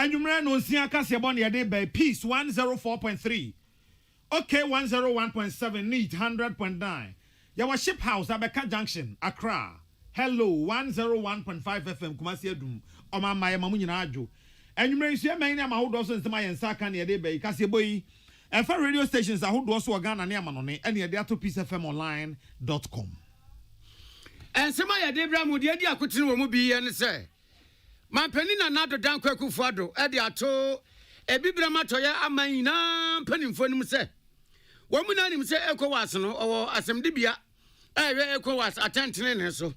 Anjumre no sia kase bon yede by Peace 104.3. Okay 101.7 Need 100.9. Yawa Ship House Abeka Junction Accra. Hello 101.5 FM Kumasi Adum. Oma maye mamu nyina adwo. Anjumre nsia man na mahodo so nsema yensa kan yede by kase boyi. Efa radio stations ahodo so Ghana na amanone ene yede ato peacefmonline.com. Ensema yede bra mu de adi akotene wo mu bi ye ne se. Mampeni na nado dan kwaku fuado e de ato ebibra matoya aman na mpanimfo nim se. Wo mu na nim se ECOWAS no owo asemdibia ewe ECOWAS atentene ne so.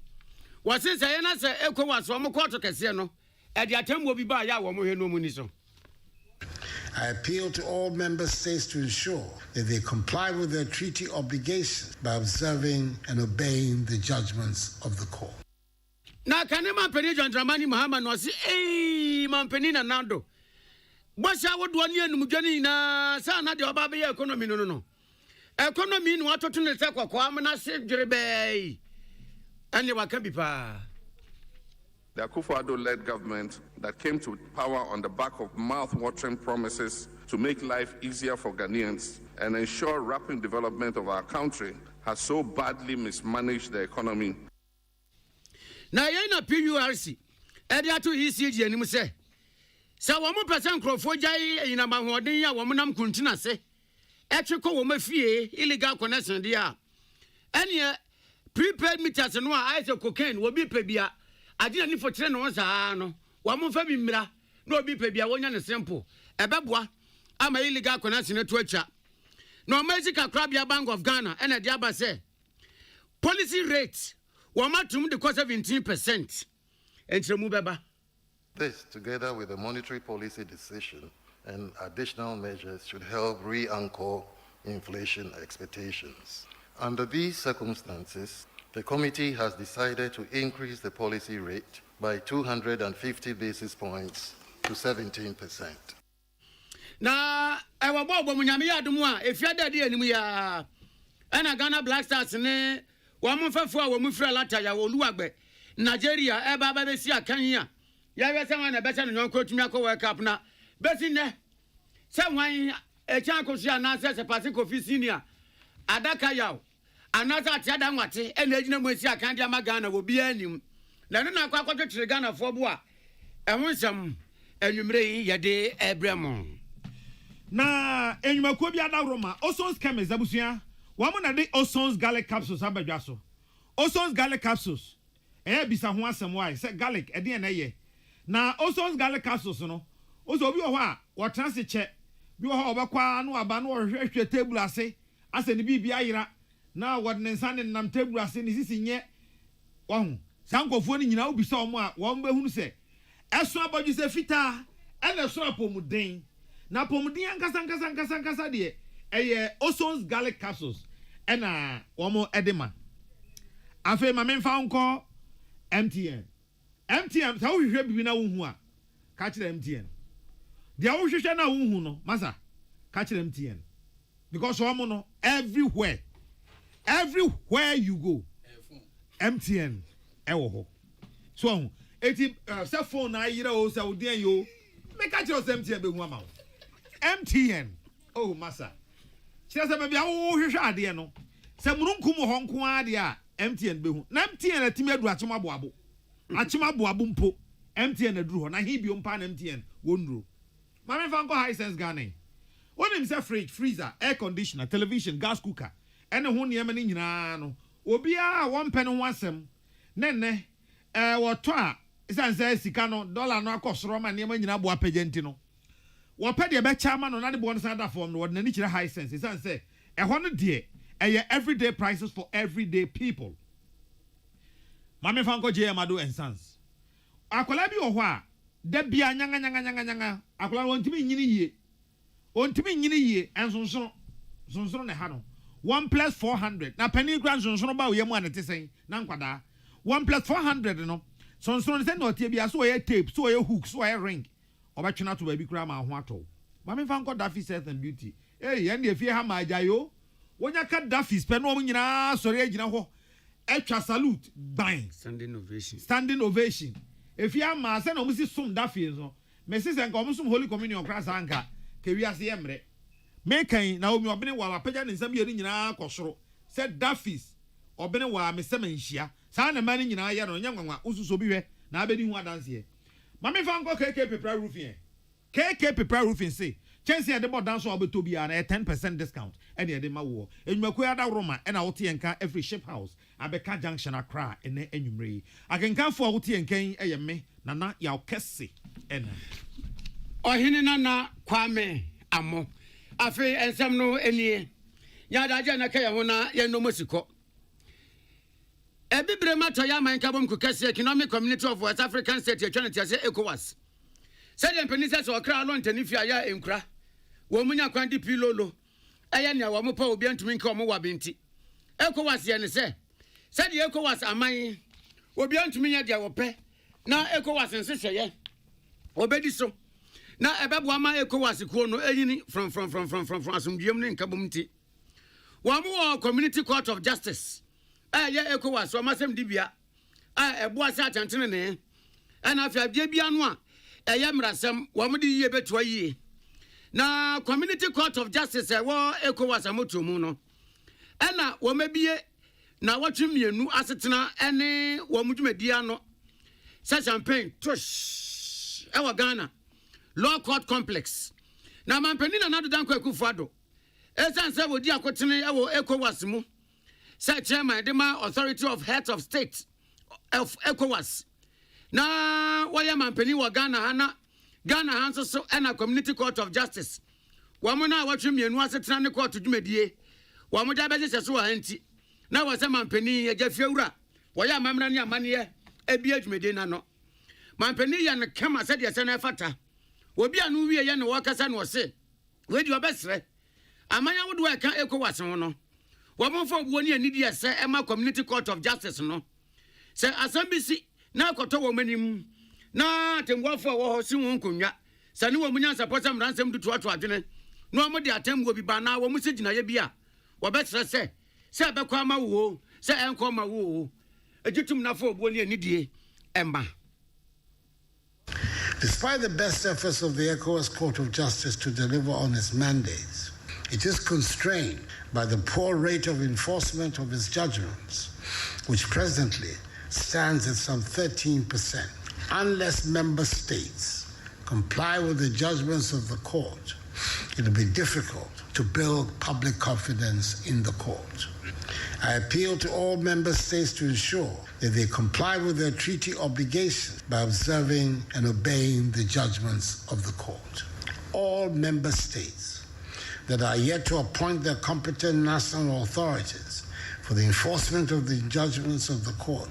Wo se se ye na se ECOWAS wo mu koto kese no e de atemwo bi ba ya wo mu hwe no mu ni so. I appeal to all member states to ensure that they comply with their treaty obligations by observing and obeying the judgments of the court. Na kanema mpeni John Dramani Mahama no si mampeni na nando. Bosha wodo ni anum dwane na sa na de oba be economy no. Economy no atoto ne se kwakwa amna se dwerebe. Anye waka bi pa. The Akufo-Addo-led government that came to power on the back of mouth-watering promises to make life easier for Ghanaians and ensure rapid development of our country has so badly mismanaged the economy. Na na PURC edi ato ECG anim se wo mo percent crofo jai ina mahoden ya wo mo nam kuntina se etweko wo mafie illegal connection dia ene prepaid meters no a ise cocaine wo bi pebia agina ni fotre no saa no wo mo fa bi mira no bi pebia wonya ne simple ebeboa ama illegal connection to acha no magic crabia Bank of Ghana ene dia ba se policy rate Wamatum the cost 17%. This, together with a monetary policy decision and additional measures, should help re-anchor inflation expectations. Under these circumstances, the committee has decided to increase the policy rate by 250 basis points to 17%. Na ewa bobo munyame ya adumu a efia dade animu ya ana Ghana Black Stars ne Wamufefu a wamufra lata ya Oluwagbe Nigeria eba ba besi akan ya we se wan na bese no nyonko tumi akọ World Cup na besi ne se wan e chan kosi ana se pase kofi senior adaka yaw anasa atiada nwate e na ejina mu esi akan dia magana wo bi anim na no na akọ akọtwetire Ghana fo bo a ehun nsam enwumre yi yede ebrem na enwumako bi adawroma osons kemes abusua Wamuna de Osons garlic capsules abadwaso. Osons garlic capsules. Bisa ho asem why say garlic e de na ye. Na Osons garlic capsules no. Oso obi ho a wo transe che. Bi ho obekwa no aba no hwehwe table ase. Ase ne bibia yira. Na wod ne nsa ne nam table ase ne sisi nye. Wo sankofo ni nyina obi se omo a wo mbehunu se. Eso abadwu se fita. E na so apomuden. Na apomuden ankasa de Osons garlic capsules ena womo edema afa ma memfa nko MTN sa wo hwehwe bibi na wo hu a ka kire MTN dia wo hwehwe na wo hu no masa ka kire MTN because womo no everywhere you go MTN ewo ho so eti cell phone na yira o sa odien yo me ka kire MTN be hu ama MTN oh masa Sasa baby awo hwehwe ade no se mununkum ho nko ade a MTN behu na MTN atimi adu achima boabo mpo MTN aduru ho na hibio mpa na MTN wonro mame fa nko Hisense Ghana wonim se fridge freezer air conditioner television gas cooker ene ho ne yema ni nyina no obi a won pɛ no ho asɛm nenne woto a isanse sika no dollar no akosoro ma ne yema nyina bo apagenti no Wapɛ de be chama no na de bo no sanda form no na ni kire Hisense isan say e ho no de everyday prices for everyday people. Mame fanko je amado and sons. Akola bi wo a da bia nyanga akola wontimi nyini yie ensonsono ne ha no 1 + 400 na penny grand sonsono ba wo yemu anete sen na nkwada 1 + 400 no sonsono ne sen no tie bia so ye tape so ye hook so ye ring obetwena to baby kura ma ho ato mame fa nko Daffy Health and Beauty ye na efie ha ma ajayo wonya ka Daffy pe no nyina sori agina ho etwa salute bang standing ovation efie ama se na omisi som Daffy so Mrs. and Commusum Holy Communion Cross Anka, Kevias Yemre. Making Naomi Obenewa, Pajan and some year in Kosro, said Duffys, Obenewa, Miss Semenshia, Sana Manning in Iron, young one, Ususobi, Nabedi one dance here. Mammy Fango KK Paper Roofing. KK Paper Roofing say, Chance at the more dance will be to be a 10% discount, and the Edema War, and Makuada Roma, and our Tianka every ship house, Abeka Junction Accra, and the Enumre. I can come for Uti and Kane, me, Nana Yao Kessi, and Ohinana Kwame Amo. Afe and some no any Yada Jana Kayana, Yano Musico. Ebi brema toya man kabom kukase economic community of West African state eternity ase ECOWAS. Said the peninsulas or crown on tenifia ya enkra. Wo munya kwandi pilolo. Aya nia wo mo pa obi antumi nka mo wabenti. ECOWAS ye ne se. Said the ECOWAS aman obi antumi nya dia wo pe. Na ECOWAS nsehye. Obedi so. Na ebebo ama ECOWAS kuo no eyini from asumdiem ne nkabom nti. Wo mo community court of justice. Yeah, ECOWAS, so Massam Dibia. I was at Antony, and after Jabianwa, a Yamrasam, 1 year better ye. Now, Community Court of Justice, I war ECOWAS a Motomuno. And now, what may be now watching me a new assetna, any Wamujmediano, such champagne, tush, our Ghana, Law Court Complex. Now, my penina another Danko Kufado. As I said, dear Cotine, our ECOWAS mo. Said Chairman, the Authority of Heads of State of ECOWAS. Now, why am I penny wa Ghana Hansa so and a Community Court of Justice? Wamuna watching me and was a trans court to Jumedie. Wamuda Bezis as well anti. Now was a man penny a Jeffura. Why am I money a BH Medina no? Man penny and Kama said yes and a fata. Will be a new year and workers and was said. Where your best, Amaya would work ECOWAS no. Woman for 1 year need yes, Emma Community Court of Justice no. Say Assembly now koto woman na temwa for wo hosi won konwa. Sane wo munya support am ransem to adwene. No mo de atem wo bi ba na wo mu segina ye bia. Wo betre say abekwa ama wo, say enko ma wo. Ejitum na for 1 year need Emma. Despite the best efforts of the ECOWAS Court of Justice to deliver on its mandates, it is constrained by the poor rate of enforcement of its judgments, which presently stands at some 13%. Unless member states comply with the judgments of the court, it will be difficult to build public confidence in the court. I appeal to all member states to ensure that they comply with their treaty obligations by observing and obeying the judgments of the court. All member states that are yet to appoint their competent national authorities for the enforcement of the judgments of the court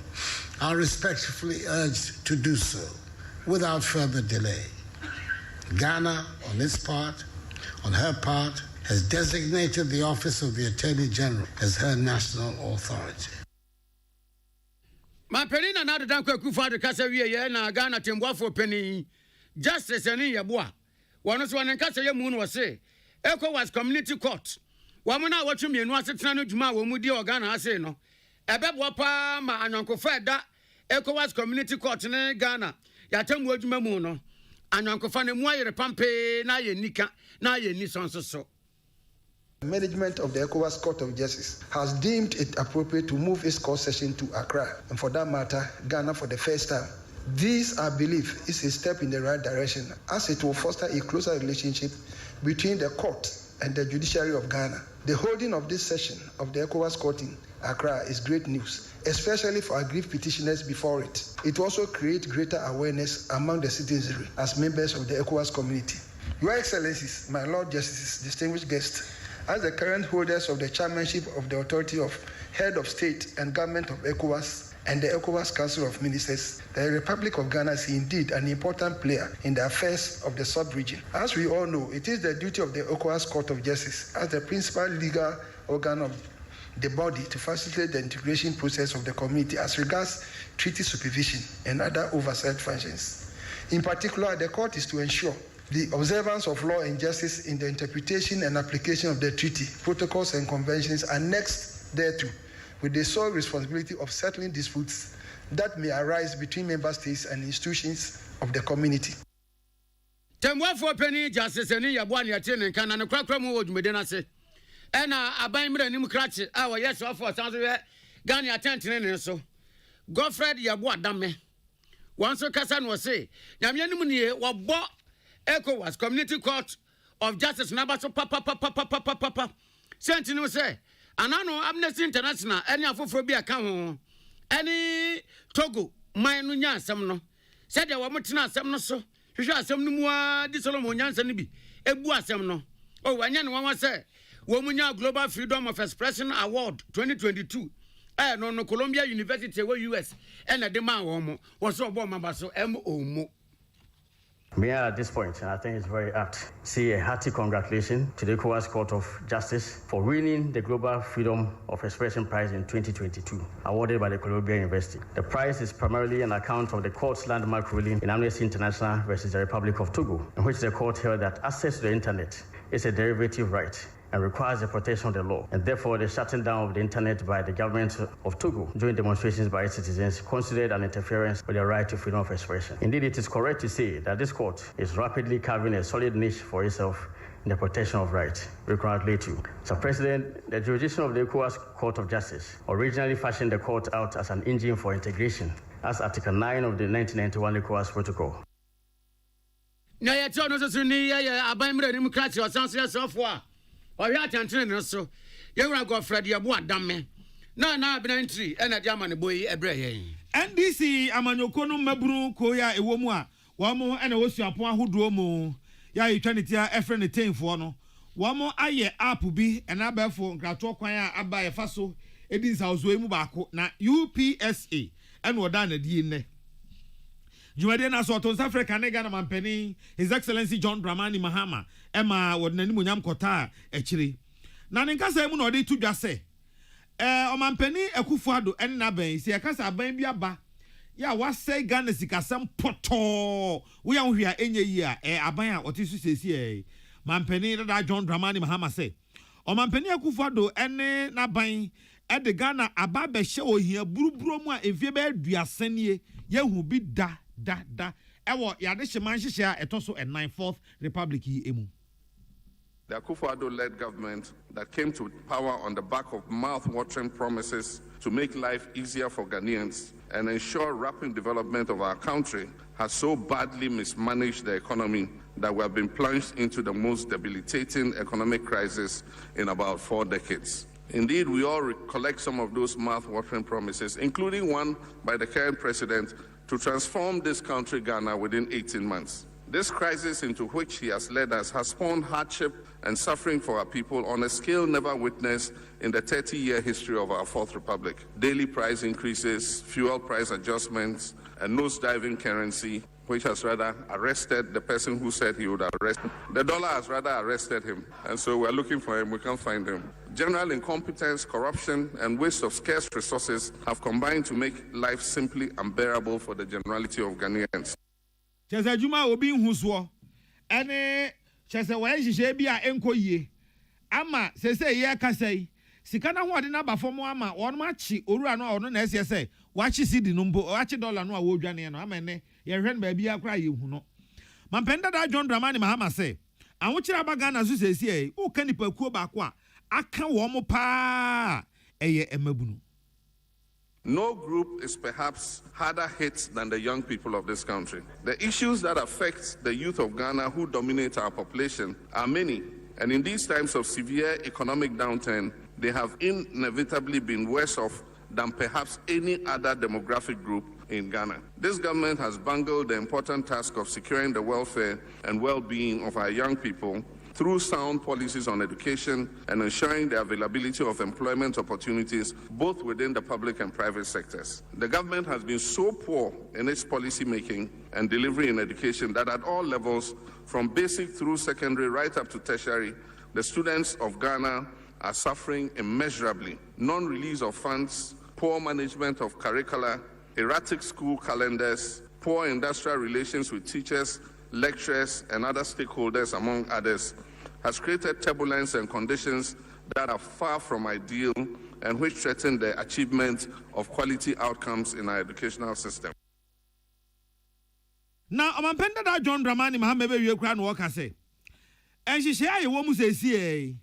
are respectfully urged to do so without further delay. Ghana, on her part, has designated the Office of the Attorney General as her national authority. My penny and other Danko Kufado Casaria na Ghana Timwa for penny justice and in Yabua. One of one and Cassia Moon was say. ECOWAS Community Court. Wamuna watching me and was a trano Juma Wumudi or Ghana say no. Ebewapa ma anyanko feda ECOWAS Community Court in Ghana. Yatem wojuma muno. Anyanko fane mwa pampe na ye nika na ye ni so. Management of the ECOWAS Court of Justice has deemed it appropriate to move its court session to Accra, and for that matter, Ghana for the first time. This, I believe, is a step in the right direction, as it will foster a closer relationship between the court and the judiciary of Ghana. The holding of this session of the ECOWAS Court in Accra is great news, especially for aggrieved petitioners before it. It also creates greater awareness among the citizenry as members of the ECOWAS community. Your Excellencies, my Lord Justices, distinguished guests, as the current holders of the chairmanship of the Authority of Head of State and Government of ECOWAS and the ECOWAS Council of Ministers, the Republic of Ghana is indeed an important player in the affairs of the sub-region. As we all know, it is the duty of the ECOWAS Court of Justice as the principal legal organ of the body to facilitate the integration process of the community as regards treaty supervision and other oversight functions. In particular, the court is to ensure the observance of law and justice in the interpretation and application of the treaty, protocols and conventions annexed thereto, with the sole responsibility of settling disputes that may arise between member states and institutions of the community. Temwafo penny justice any yabuan yatin can and a crack from wood medina say. And I buy me a cratch, our yes or for sounds Gani attention so. Godfred Yabua Dame. Once a Cassan was say, Yamianumuni wa bought ECOWAS Community Court of Justice Nabaso Papa. Sentinel say, and I know Amnesty International, any Afrophobia come any Togo, my Nunya Samno. Said there were Mutina Samno so. You shall some more Dissolomonians and be a Bua Samno. Oh, and yan one was say, Womunya Global Freedom of Expression Award 2022. No Columbia University, US, and a demand was so bomb so MO. We are at this point, and I think it's very apt. See a hearty congratulations to the ECOWAS Court of Justice for winning the Global Freedom of Expression Prize in 2022, awarded by the Columbia University. The prize is primarily an account of the court's landmark ruling in Amnesty International versus the Republic of Togo, in which the court held that access to the internet is a derivative right and requires the protection of the law, and therefore the shutting down of the internet by the government of Togo during demonstrations by its citizens considered an interference with the right to freedom of expression. Indeed, it is correct to say that this court is rapidly carving a solid niche for itself in the protection of rights. We congratulate you. Mr. President, the jurisdiction of the ECOWAS Court of Justice originally fashioned the court out as an engine for integration, as Article 9 of the 1991 ECOWAS Protocol. Now, you told us to need a Bible democracy or something so far. Or you attention so. You are Godfred Yabua Dame. No, I've been entry and a German boy a bray. NDC Amanyokono Mabru Koya Ewomua. Wamo and a Osia who duomo. Ya eternity efren etain for no. Wamo aye apubi and abefo grato kwaya aba efaso edins house we mu baako na UPSA and wodana di ne. Jumade na so South Africa ne Ghana mampani His Excellency John Dramani Mahama ema wodnani munyam kota ekiri. Na ne nkasa mu na ode tu dwase. O mampani Akufo-Addo en na ban si ekasa ban bi aba. Ya wasay Ghana sikasem poto. We an hwia enye yi a aban a otisu sesi mampani da John Dramani Mahama say. O mampani Akufo-Addo en na ban e de Ghana aba be hye ohia buruburo mu a efie be aduase nie yehu bi da ewo yade hyeman hyehyɛ a etoso 9th Republic yi emu. The Akufo-Addo-led government that came to power on the back of mouth-watering promises to make life easier for Ghanaians and ensure rapid development of our country has so badly mismanaged the economy that we have been plunged into the most debilitating economic crisis in about 4 decades. Indeed, we all recollect some of those mouth-watering promises, including one by the current president to transform this country, Ghana, within 18 months. This crisis into which he has led us has spawned hardship and suffering for our people on a scale never witnessed in the 30-year history of our 4th Republic. Daily price increases, fuel price adjustments, and nose-diving currency, which has rather arrested the person who said he would arrest him. The dollar has rather arrested him, and so we're looking for him, we can't find him. General incompetence, corruption, and waste of scarce resources have combined to make life simply unbearable for the generality of Ghanaians. Chese Juma obi nhuso ene chese wa hihye bi a enko yie ama sese ye kasai sika na ho ade na ba fom ama won ma chi orura no ono na ese se wa chi cedi no mbo wa chi dollar no a wo dwane no ama ene ye hwe no ba bia kra ye hu no mampenda da John Dramani Mahama se anwochira ba Ghana so sesi o kanipa kuo ba ko a aka wo mo pa eye emabunu. No group is perhaps harder hit than the young people of this country. The issues that affect the youth of Ghana who dominate our population are many, and in these times of severe economic downturn, they have inevitably been worse off than perhaps any other demographic group in Ghana. This government has bungled the important task of securing the welfare and well-being of our young people through sound policies on education and ensuring the availability of employment opportunities both within the public and private sectors. The government has been so poor in its policy making and delivery in education that at all levels, from basic through secondary right up to tertiary, the students of Ghana are suffering immeasurably. Non-release of funds, poor management of curricula, erratic school calendars, poor industrial relations with teachers, lecturers, and other stakeholders, among others, has created turbulence and conditions that are far from ideal and which threaten the achievement of quality outcomes in our educational system. Now, Omampenda da John Dramani Mahame be we kra no waka say. En hihye aye wo mu sesi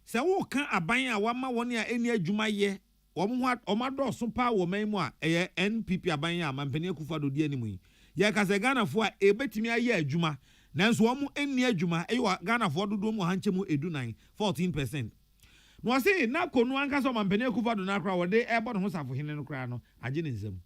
se wo kan aban a wama woni a eni adwuma ye wo mo omado so pa wo man mu a eye NPP aban a Mampeni Akufo-Addo di animu yi. Ye ka se Ghana fo a ebetimi aye adwuma nanso wo mo eni adwuma eyo Ghana fo dodo mu hanche mu edunan 14%. No say na konu anka so Mampeni Akufo-Addo na kra wo de ebo no safo hene no kra no age ne nsam.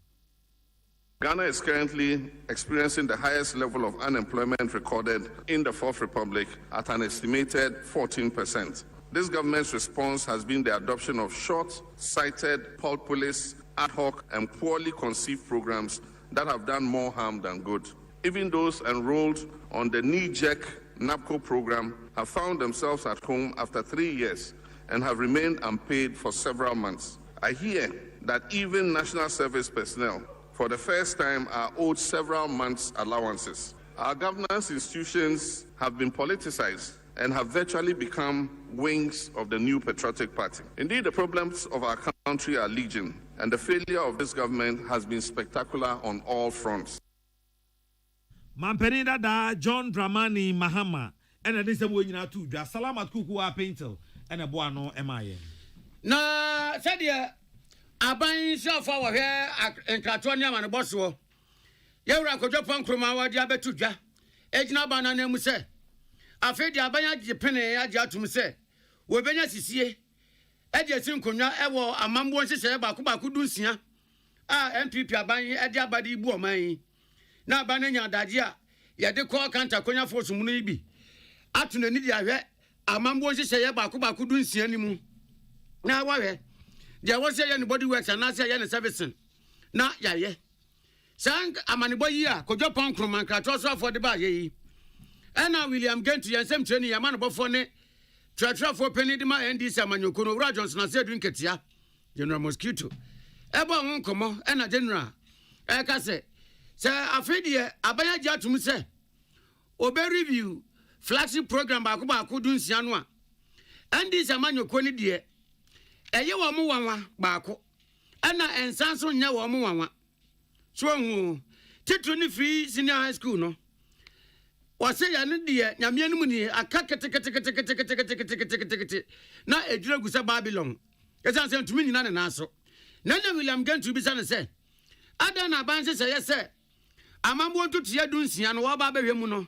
Ghana is currently experiencing the highest level of unemployment recorded in the Fourth Republic at an estimated 14%. This government's response has been the adoption of short-sighted, populist, ad hoc, and poorly conceived programs that have done more harm than good. Even those enrolled on the knee-jerk NAPCO program have found themselves at home after 3 years and have remained unpaid for several months. I hear that even national service personnel for the first time are owed several months' allowances. Our governance institutions have been politicized and have virtually become wings of the new patriotic party. Indeed, the problems of our country are legion, and the failure of this government has been spectacular on all fronts. Mampeni da John Dramani Mahama and a disem we nyina tu dwa salamat kuku a paintel and a boa no emaye. Na sadia aban shafa wa hwe enkrato ne amane boso yewra kodwo pankroma wa dia betu dwa ejina bana na mu se afedi aban age pene age atum se wo benya sisie age sinkonwa ewo amambo nhyehyɛ baako dunsia a NPP aban ade abade ibu oman na aban nya adaje a yede call counter konya force mu no ibi atuna ni dia hwe amambo nhyehyɛ baako dunsia ni mu na wahwe dia wo say anybody works and say any servicing na yaye sang amanebo yi a kodwo pankro man krato so afọ de ba ye yi ena William Gentu yensem training yamanebo fo ne trafo penny de ma NDC amanyoko no Wura Johnson na say dun ketia General Mosquito ebo won komo ena general ka say afedie abanya gi atum say obe review flagship program baako dunsia no a NDC amanyoko ni de eye wo mu wanwa baako ana ensanso nya wo mu wanwa so hu titru ni free senior high school no wase ya ne de nyame anum ni aka kete na ejura gusa Babylon esan se ntumi nyina ne naso na William Gentu bi sa ne se ada na ban se ye amambo ntutu ya dunsia no wo ba behwe mu no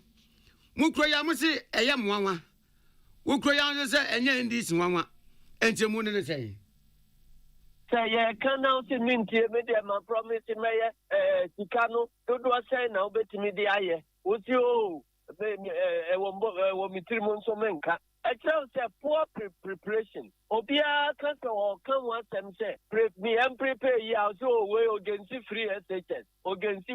mukro ya mu se eye mwanwa ukro ya se enye ndisi wanwa enchemu ne say say ye can now see mintie me dey ma promise me sika no dodo say na obetimi dey aye uti o wo mitirimu nso menka say poor preparation obia can so kan one time say prepare ya so we ogensi free SHS ogensi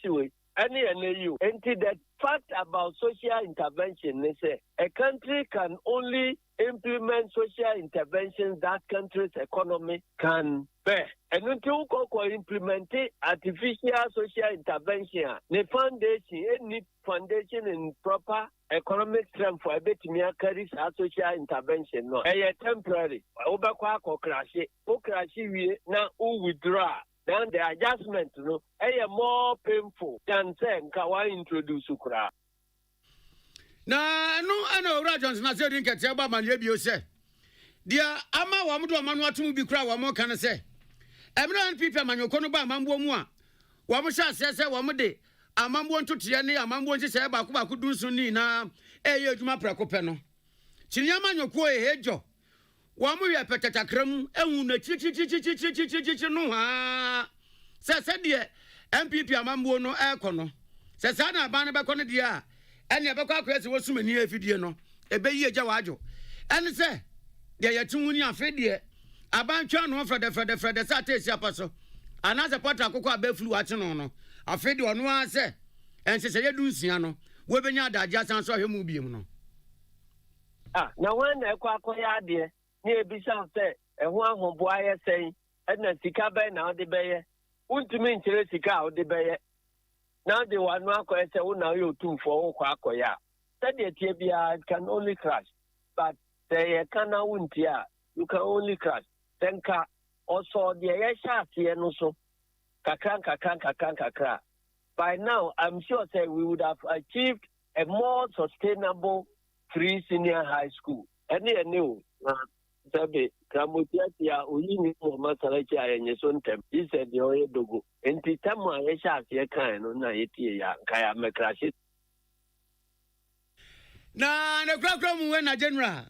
we any NAU. And the fact about social intervention is a country can only implement social interventions that country's economy can bear. And until we implement artificial social intervention, the foundation, any foundation in proper economic strength for a bit me carries a social intervention. No, a temporary. Obakwa crash we now withdraw. Then the adjustment, more painful than saying, can I introduce Ukra? Na no, I know Rajans na say dinka teba man yebio say. Dia ama wa mdo manu atumu bi kra wa mo kan say. Emra NPP amanyoko no ba amambo mu a. Wa mo sha say wa mo de amambo ntotie ne amambo nti say baako dunsu ni na eye adwuma prako pe no. Chiri amanyoko ehejo. Wa mo ye petatakram ehun na chichichichichichichichi no ha se de MPP amambo no ekono se na aban be kono de a ene be kwa kwese wosumani afidie no ebe yi eja wajo ene se de yetunwuni afidie aban twa no frede sa tesi apaso ana se pota akoko abaflu ache no afidie ono a se ense se yedunsia no we benya adaje asan so hwemu biem no na wen na ekwa akoya ade ni ebisa se eho ahombo aye sen na sika be na ode beye untumi nkyere sika ode beye na de wanu akoya se una yo tumfo okwa akoya said tie bia can only crash but they kana untia you can only crash tenka also de ye sha tie no so kakran by now, I'm sure that we would have achieved a more sustainable free senior high school. Any new, Sabe, Kramutia, Uyini, Masalachi, and Yesuntem, he said, the Oedogo, and Titama, Yesha, Yakan, Naiti, Kaya Makrashi. Na the program when a general,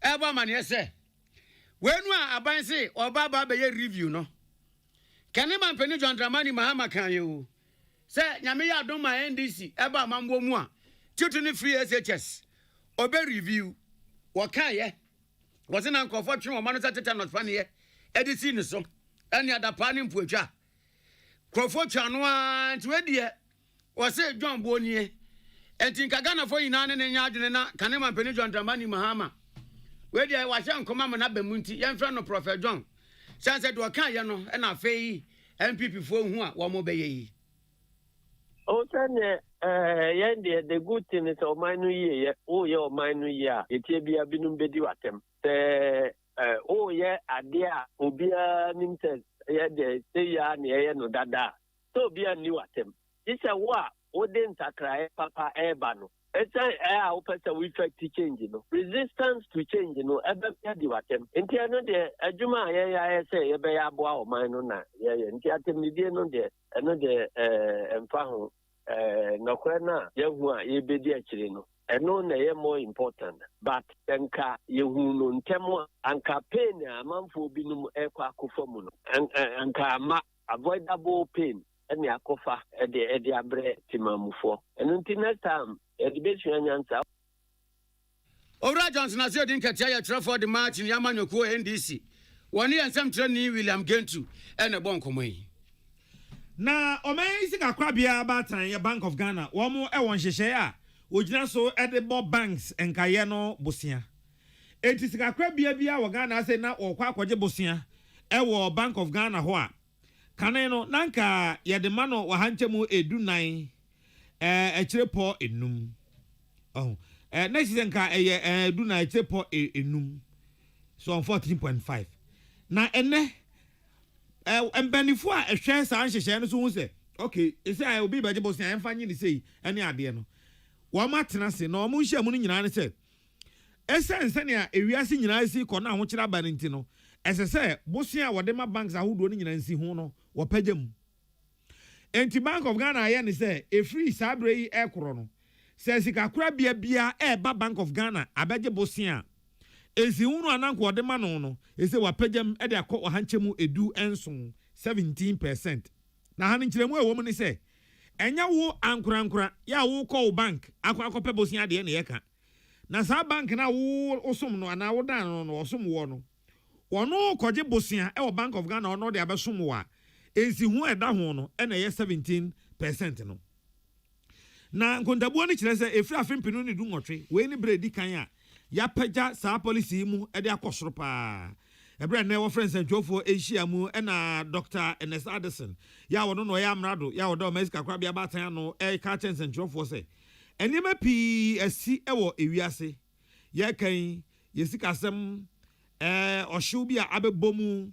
Eberman, yes, sir. When we are about say, or Baba be review, no. Can a man penny John Dramani Mahama can you? Say, Yamia don't my NDC, Eba Mambo Mua, Chutuni free SHS, or be review. What can ye? Wasn't Uncle Fortune or Manata not funny, Edison, so any other panning puja. Crawford Chanwan to Edia, was it John Bonnier? And think I gonna for you none and yardina, Canema penny John Dramani Mahama. Where I was young command up Munti, young friend of Prophet John. Sans said, Wakayano, and I fay, and people for whom one more bay. Oh, Yandy, the good thing is, oh, my new year, oh, your my new year, it will be a binum bediwatem. Oh, yeah, a dear, Obia Nimses, yeah, they say, ya, no dada. So be a new attempt. It's a war, Odin Sakra, Papa Ebano. It's a open we try to change, you know. Resistance to change, you know, ever attempt. In the end, a Juma, I say, a bear bow, mine on that. Yeah, and the attempt, another, and Faho. No kwena yehua yebedi akire no eno na ye more important but enka yehu no ntemo anka pain amanfo binum ekwa akofo no anka ama avoidable pain ene akofa ede abre timamufo eno nti next time ede betu anyansa Ora Johnson as you didn't catch your Trafford the match in Yamanoko NDC 1 year and some training William Gentu and a bonkomai. Na amazing akwabia abatan ya Bank of Ghana womo e won hyehyɛ a ogina so e de bo banks enkaye no bosia enti sika akwabia bia wo Ghana say na okwa akwaje bosia e wo Bank of Ghana ho a kane no nanka ye de ma no wa hanchemu edunan ekirepo enum oh na sizenka eye edunan ekirepo enum so on 14.5 na ene embanifo a ehwe san hyehye no so hu se okay ese I obi baje bosia emfa nyi ni sei ene ade no wo ma tena se na o mu nhia mu no nyina ne se esense ne a ewiase nyina si ko na ho kira ba ne nti no ese se bosia wo de ma banks ahodo no nyina nsi ho no wo pagam enti Bank of Ghana aye ne se e free sabre yi ekoro no se sika kura bia ba Bank of Ghana abeje bosia esi hunu ananko ode ma no ese wapagam e de akọ ohanchemu edu enson 17%. Na han nkyeremu ewo mu ne se enya wo ankura ya wo call bank akọ pebosia de ne yeka na sa bank na wo osom no ana wo dan no osom wo no wono koje bosia e wo Bank of Ghana ono de abesom wo a esi hu eda ho no e na ye 17% no na nkontabuo ne kyerɛ sɛ efiri afempinu ne du nwɔtwe we ni bredi kan a ya pagya sa policy mu e de akɔsoro pa ebra na wo friends entwofo ehia mu e na Dr. Ernest Addison ya wono no ya amrado ya wodo Mexico kwa bia batan no e ka chance entwofo sɛ enima pi asi e wo ewiase ya kan yesikasem ohyew bi a abebomu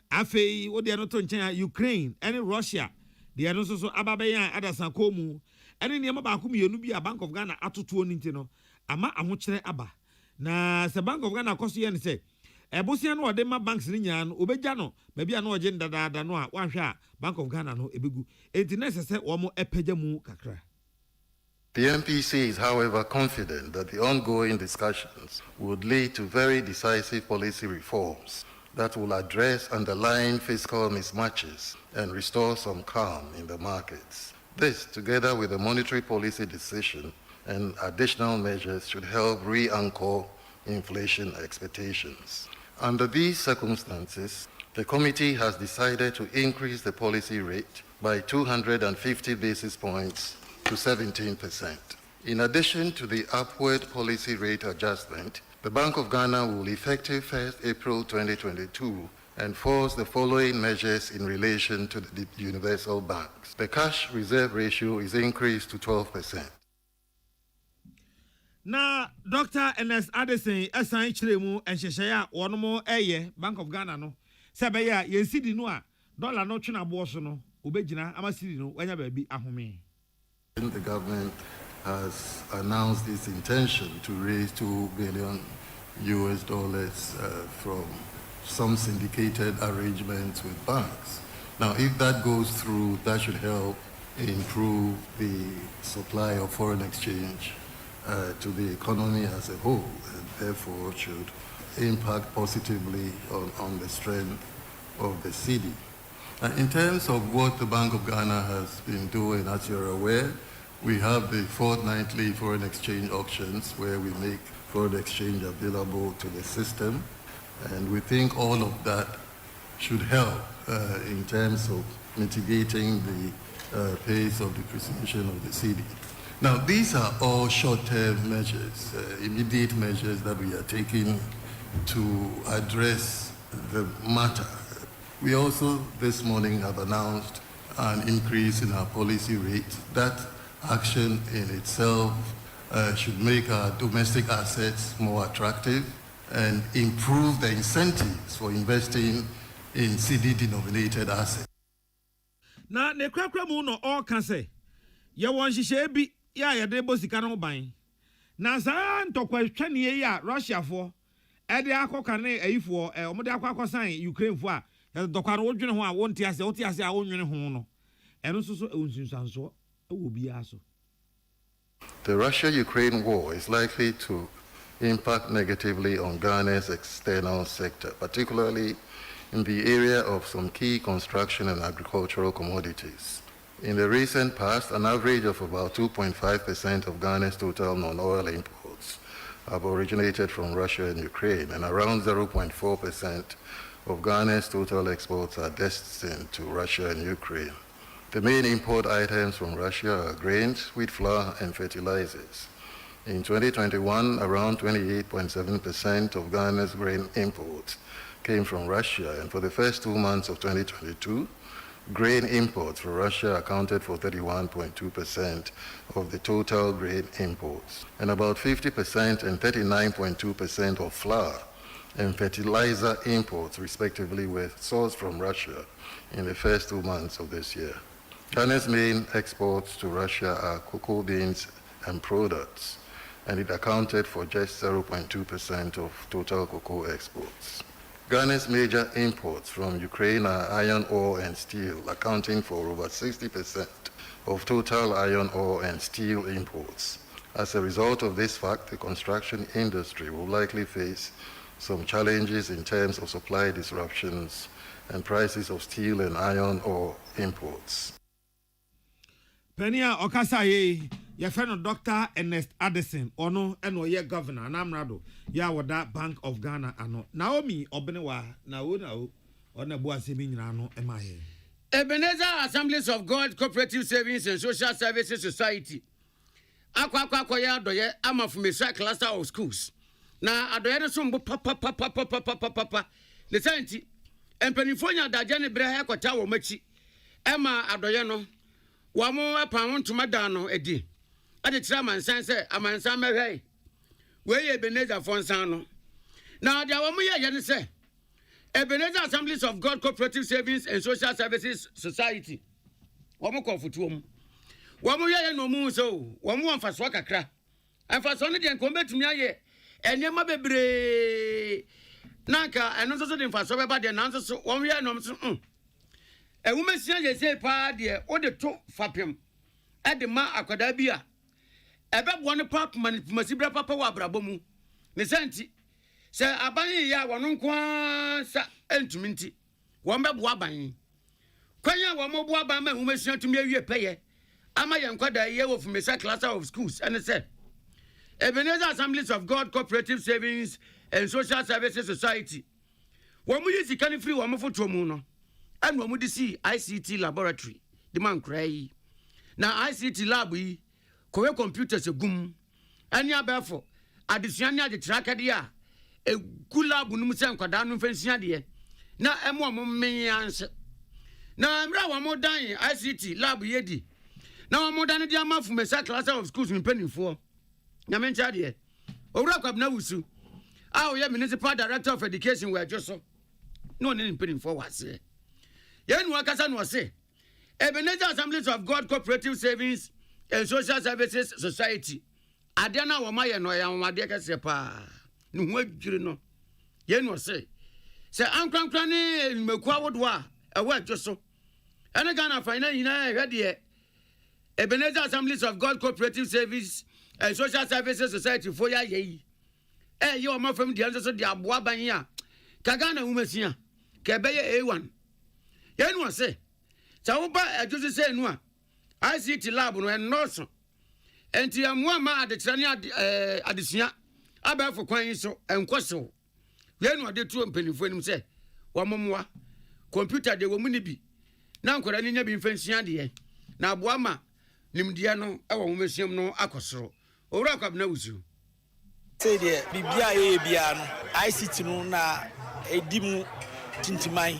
afei wo de no to nkyɛn Ukraine and Russia de no so ababeyan adasan komu ene niam ba ko mienu bi a Bank of Ghana atoto oni nti no ama ahokyere aba na se Bank of Ghana koso ye ne se ebosia no ode ma banks ni nyana no obegya no ba bia no oje ndadaada no a wanhwe a Bank of Ghana no ebegu enti na se wo mo epagya mu kakra. The MPC is, however, confident that the ongoing discussions would lead to very decisive policy reforms that will address underlying fiscal mismatches and restore some calm in the markets. This, together with a monetary policy decision and additional measures, should help re-anchor inflation expectations. Under these circumstances, the committee has decided to increase the policy rate by 250 basis points to 17%. In addition to the upward policy rate adjustment, the Bank of Ghana will, effective 1st April 2022, enforce the following measures in relation to the universal banks. The cash reserve ratio is increased to 12%. Na Dr. Ernest Addison asan chiremu enhyehye a wono mo eye Bank of Ghana no se be ya yensidi no a dollar no twena bo so no obejina amasiri no wanya ba bi ahome. The government has announced its intention to raise $2 billion from some syndicated arrangements with banks. Now, if that goes through, that should help improve the supply of foreign exchange to the economy as a whole, and therefore should impact positively on the strength of the cedi. In terms of what the Bank of Ghana has been doing, as you're aware, we have the fortnightly foreign exchange auctions where we make foreign exchange available to the system, and we think all of that should help in terms of mitigating the pace of depreciation of the cedi. Now, these are all short-term measures, immediate measures that we are taking to address the matter. We also this morning have announced an increase in our policy rate. That action in itself should make our domestic assets more attractive and improve the incentives for investing in cedi-denominated assets. Na ne kwakwa mu no all can say ye won hihye bi ya ye de bosika no ban na za ntokwa twane ya Russia fo e de akoka ne ayifo omo de akosan Ukraine fo a ye dokwa no wodwene ho a wonte ase a wonwene ho no eno so onsunsanso e wo bia so. The Russia-Ukraine war is likely to impact negatively on Ghana's external sector, particularly in the area of some key construction and agricultural commodities. In the recent past, an average of about 2.5% of Ghana's total non-oil imports have originated from Russia and Ukraine, and around 0.4% of Ghana's total exports are destined to Russia and Ukraine. The main import items from Russia are grains, wheat flour, and fertilizers. In 2021, around 28.7% of Ghana's grain imports came from Russia, and for the first 2 months of 2022, grain imports from Russia accounted for 31.2% of the total grain imports, and about 50% and 39.2% of flour and fertilizer imports, respectively, were sourced from Russia in the first 2 months of this year. Ghana's main exports to Russia are cocoa beans and products, and it accounted for just 0.2% of total cocoa exports. Ghana's major imports from Ukraine are iron ore and steel, accounting for over 60% of total iron ore and steel imports. As a result of this fact, the construction industry will likely face some challenges in terms of supply disruptions and prices of steel and iron ore imports. Penia Okasaye, your friend Dr. Ernest Addison, ono eno ye governor, Namrado, ya wada Bank of Ghana, ano. Naomi Obenewa, na ona bua semi nyano emahe. Ebenezer Assemblies of God Cooperative Savings and Social Services Society. Akwa ya doye ama fumesa cluster of schools. Na adoye no sombo papa. Le senti empenifonya da jane breha kwata wo machi. Ema adoye no wamo apawon tumadano edi. Ade tira mansan se amansan mehwei. We Ebenezer fonsan no. Na dia wamo ye ne se Ebenezer Assemblies of God Cooperative Savings and Social Services Society. Wamo kofutuom. Wamo ye no mu so, wamo amfaso kakra. Amfaso ne de nkombetumi aye enyema bebre. Nanka eno so de mfaso beba de nanso so wamo ye no so ewumesia ye say pa de o de to fapem e de ma akwada bia ebebo ne pap masibra papa wa abrabomu ne senti se aban ya wono nko sa entumi nti won bebo aban kwanya wo mo bo aban ma ewumesia tumi awie peye ama ye nkwada ye wo fumesa cluster of schools and say Ebenezer Assemblies of God Cooperative Savings and Social Services Society wo mu yisi kan free wo mo foto mu no and wo mu di see ICT laboratory the man cry na ICT lab yi kowe computers egum ani abefo adesua ni ade tracker dia egula bu num se nkwada no fansia de na emo mo menyanse na mra wo mo dan ICT lab yedi na wo mo dan dia mafu mesa class of schools in penifo na mencha de owura kwabna wusu a wo ye municipal director of education we adwoso no ne penifo wase yenu akasa no se Ebenezer Assemblies of God Cooperative Savings and Social Services Society. Adana wa maye no ya wa de kase pa. No hu adwiri no. Ye no se. Se ankrankran ne meku awodo a ewa adwoso. Ene Ghana fina nyina hwede Ebenezer Assemblies of God Cooperative Service and Social Services Society for ya ye. Ye o mafam de anso de aboa ban ya. Ka Ghana wumasia. Ka beye A1. Ye no se. Sa wo ba adwoso se nu a ICT lab no enoso. Enti amwa ma adekira ne adesua abafo kwan so enkoso. Ye no de tu mpanifo anim se wo momwa computer de wo mu ni bi. Na nkora ni nya bi mfansia de na aboa ma nimdia no e wo mesiam no akosoro. Owura kwabna wusu. Say there bibia bia no ICT no na edimu tintimai.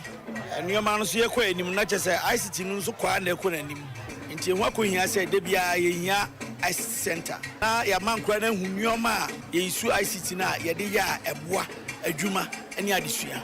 Eniyoma no so ye kwa enim na chese ICT no so kwa na ekwa nanim. Nti enwa ko hia se de bia ye hia ICT center. Na ya mankura na hunnioma ye isu ICT na ye de ya eboa adwuma ene adesua.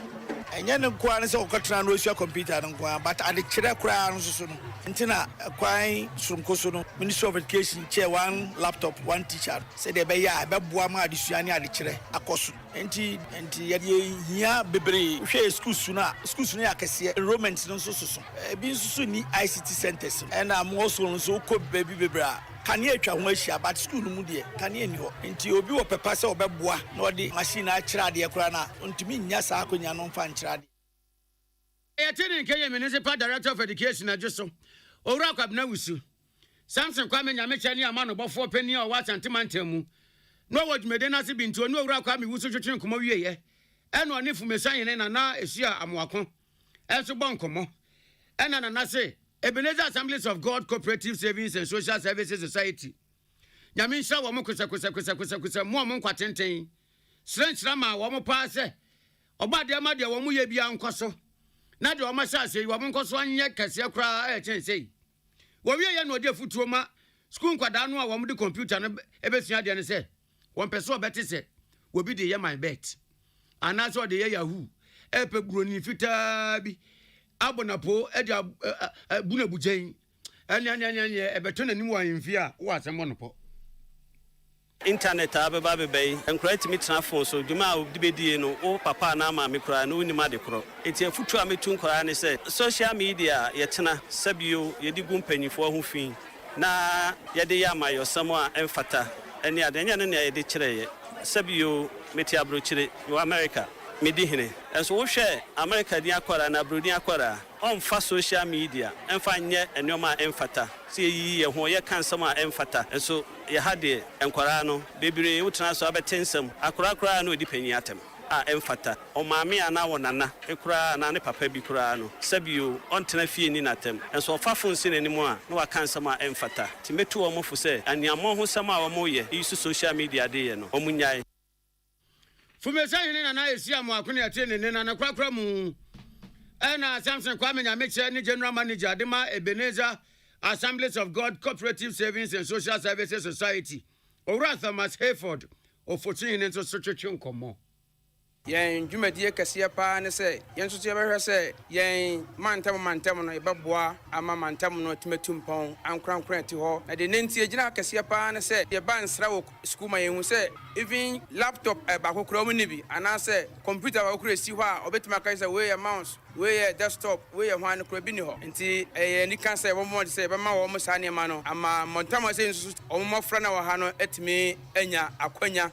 Enye ne kwa ne se okotran no osua computer no kwa but ade kire kura no so no. Nti na kwan sunkoso no Ministry of Education chair one laptop one teacher. Say de be ya be boa ma adesua ne ade kire akoso. Nti ye de hia bebre hwe schools no yakese enrollment no so. Bi nso ni ICT centers. And am also no ko baby bebra. Can you try one share but school no mu de can you ni ho nti obi wo pepa se obeboa na odi machine a kira de kura na ntumi nya sa akonya no mfa nkira de Etini Kenya Municipal Director of Education adwoso owura kwabna wusu Samson Kwame Nyamecha ni amano bofo pani o wasantemantemu no wodumede na se bintu no owura kwame wusu twetwe nkomo wieye eno ne fumesanye na esua amoako enso bonkomo ena na se Ebenezer Assemblies of God Cooperative Savings and Social Services Society. Nyaminsha wo mo kusa mo nkwatenten. Srenchra ma wo mo pa se. Obade ma de wo mo ye bia nkoso. Na de wo ma sha se wo mo nkoso anye kase kra chen sei. Wo wie ye no de futuo ma school nkwada no a wo mo de computer no ebesua de ne se. Wo pese obete se wo bi de ye my bet. Anaso de ye yahoo. Epe broni fitaa bi. Abonapo edia buna bujen anya ebeto nanim wa yimfia wo asemo no po internet abeba bebe encourage me transfer so duma obdibedie no o papa na ma me kura no nima de kro eti afutu a metu nkora ne se social media yetena sabio yedi gumpanyifo ho fi na yede ya mayosamo a emfata eni adenya ne yede kireye sabio meti abrochire wo America medi hene enso wo hwe America di akwara na brodi akwara on fa social media enfa nye enoma emfata se yi ye ho ye kansam a emfata enso ye hade enkwara no bebire wo tena so abetensam akora no edi panyi atem a emfata o maame ana wo nana ekura na ne papa bi kura no sabio on tena fie ni natem enso fa fonsi nanim a no wa kansam a emfata timetu wo mofo se aniamo ho sam a wo mo ye isu social media de ye no o munyai Fumesa hene na esi amoako ne ate ne na kwakra mu ena Samson Kwame Nyamecha ni General Manager Adema Ebenezer Assemblies of God Cooperative Savings and Social Services Society Owura Thomas Hayford of 14 into Sochechun Komo yen dwumadie kase pa ne se yen so behwe se yen mantam no ebeboa ama mantam no timetumpon ankrankran ti ho na de nenti agina kase pa ne se ye ban sra wo school ma yen se even laptop ba kokoro mu ni bi ana se computer ba kokoro si ho a obetuma kai se we mouse we desktop we hwan kro bi ni ho nti ni kan se wo mo se be ma wo mo sa ne ma no ama mantam se nsu o mo fra na wo ha no etimi anya akwanya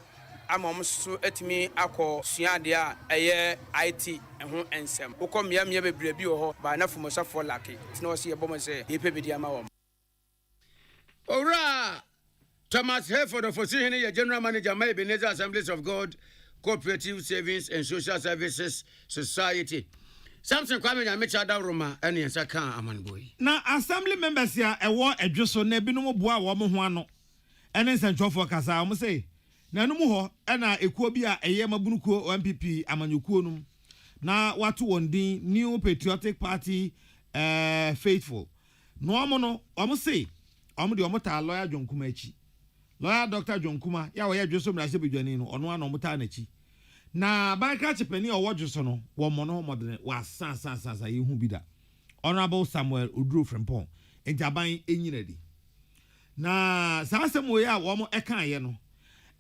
ama so etimi akọ suade a eye IT ho ensem ukom yam ye bebre bi ho ba na fomosafo lake tina o se ye bomo se ye pebedi ama wo Owura Thomas Hayford of Osihene ye General Manager my Ebenezer Assemblies of God Cooperative Savings and Social Services Society Samson Kwame Nyamecha da Roma ene ensa kan amanboy na assembly members ya ewo edwoso na ebinom boa wo mo ho ano ene nsentwofo kasa mo say na no mu ho na ekuo bi a eye mabunukuo MPP amanyekuo num na watu wondin New Patriotic Party faithful no omo no omo say omo de omo ta lawyer John Kuma achi lawyer Dr. John Kuma ya wo ye dwoso mra se bedwani no ono ana omo ta na achi na banka chepani owo dwoso no wo mo no modene wa san yehu bi da Honorable Samuel Udru Frempong ntaban enyina di na saa asɛm wo ya wo mo ɛka ye no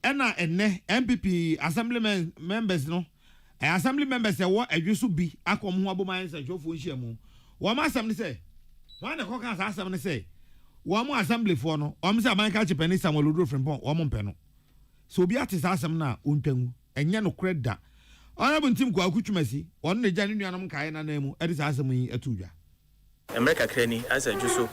ɛna enne MPP assembly members no assembly members wo adwuso bi akom ho aboman sɛ hwofo nhia mu wo ma asɛm ne sɛ wan na koka saa asɛm ne sɛ wo mo assembly fo no wo mo sɛ aban ka chepani Samuel Oduro Frimpong wo mo mpɛ no so obi ate saa asɛm na ontwangu ɛnyɛ no kreda honorable ntim kwa akutwumasi wo no gya ne nuanom kae na na mu ɛde saa asɛm yi atudwa America krani as a juso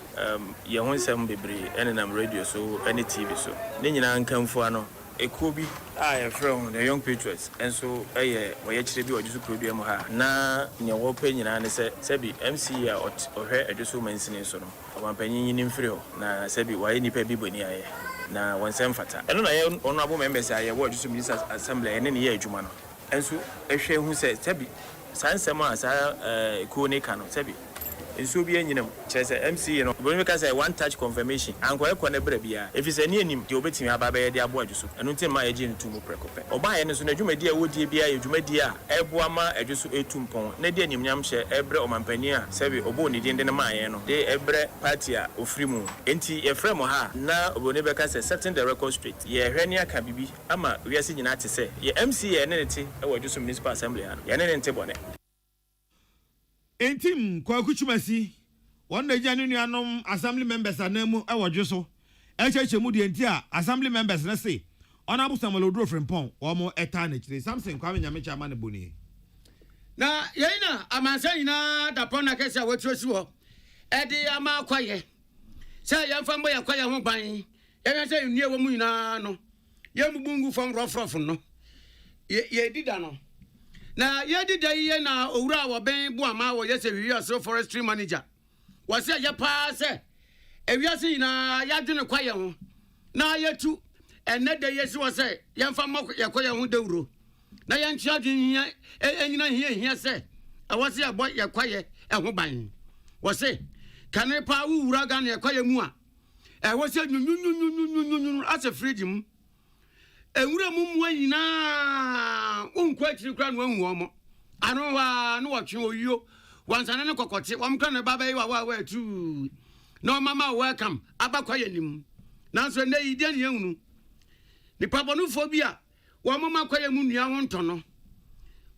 ye ho nsɛm bebre ɛne nam radio so ɛne TV so ne nyina nkamfo ano ekobi a from the young patriots enso ɛyɛ wɔyɛ kyerɛ bi ɔjuso program mu ha na ne wɔpɛ nyina ne sɛ sɛbi MC a ɔhwɛ ajuso mansini so no ɔmpanyin ni mfiri hɔ na sɛbi wɔyɛ nipa bi boni ayɛ na wɔnsɛm fata ɛno na yɛ ɔno abo members ayɛ wɔ ajuso ministers assembly ɛne ne yɛ adwuma no enso ɛhwɛ hu sɛ sɛbi sansɛm a saa ko ne ka no sɛbi nso bi anyinam kyerɛ sɛ MC no obi ka sɛ one touch confirmation anko ekɔ ne bra bia efi sɛ ne anim de obetimi aba ba yɛ de abo adwuso ɛno nti ma yɛ gye ntu mu prekopɛ ɔba yɛ no so na dwumadi a wodie bia yɛ dwumadi a ɛboa ma adwuso etumpɔn na de animnyam hyɛ ɛbrɛ ɔmampani a sɛbi ɔbɔ ne din de ne ma yɛ no de ɛbrɛ party a ofiri mu enti yɛ frɛ mo ha na obi ne bɛka sɛ setting the record straight yɛ hwɛ ne aka bibi ama wiase nyina te sɛ yɛ MC yɛ ne ne te ɛwɔ adwuso municipal assembly ha yɛ ne ne te bɔne Entim kwa kuchumasi won na gya nuanom assembly members anamu ewodwe so echeche mu de enti a assembly members na say honorable Samuel Oduro Frimpong wo mo eta na kire Samson Kwame Nyamecha ma ne boni na yeina amansa nyina da pon na kesa wotrosi ho edi ama kwaye say yemfa mbo ya kwaye ho ban ye say nnie wo mu nyina no ye mbungu fam rofrof no ye dida no na yedi dai na owura wo ben bu ama wo yese wiase forestry manager wase ye pa se ewiase ina ya dwene kwaye ho na yetu enne de yesi wase yemfa mako ye kwaye ho dawuro na ye ntia dwen enyina hia se awase ye boy ye kwaye ho ban wase kane pa wura ga na ye kwaye mu a wase nyunyunyunyunyunyun ase fridge mu ewura mu anyina unkwa chiri kra no anwu omo ano wa no watwe oyo wansane ne kokote wamka ne baba yi wa tu no mama welcome abakwa yanim nanso ne yi de ne ehunu ni pabonufo bi a wo mama kwa yamu nua ho ntono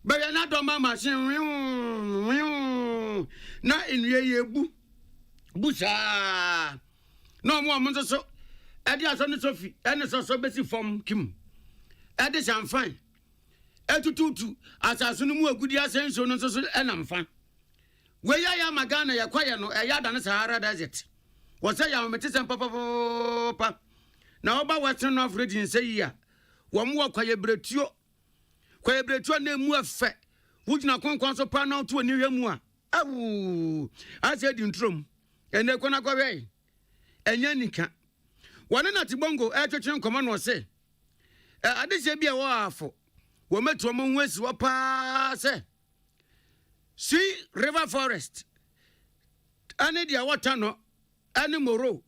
be ya na do mama hye na enue yebu busa no mo nso so edi aso ne sofi ene so besi fom kim edi sanfan etututu asaso no mu agudi asenso no so enamfa we ya magana ya kwaye no eya da ne Sahara desert wo se ya meti sem papa na oba western of region say ya wo mo kwaye bretuo na mu afa wugina konkon so pa na to ni hwemu a awu ase di ntrom ene kona kwawe enya nika wane na tibongo twetwe nkoma no se adese bia wo afo wo meto mo hu asi wo pa se see river forest ane dia water no ane moro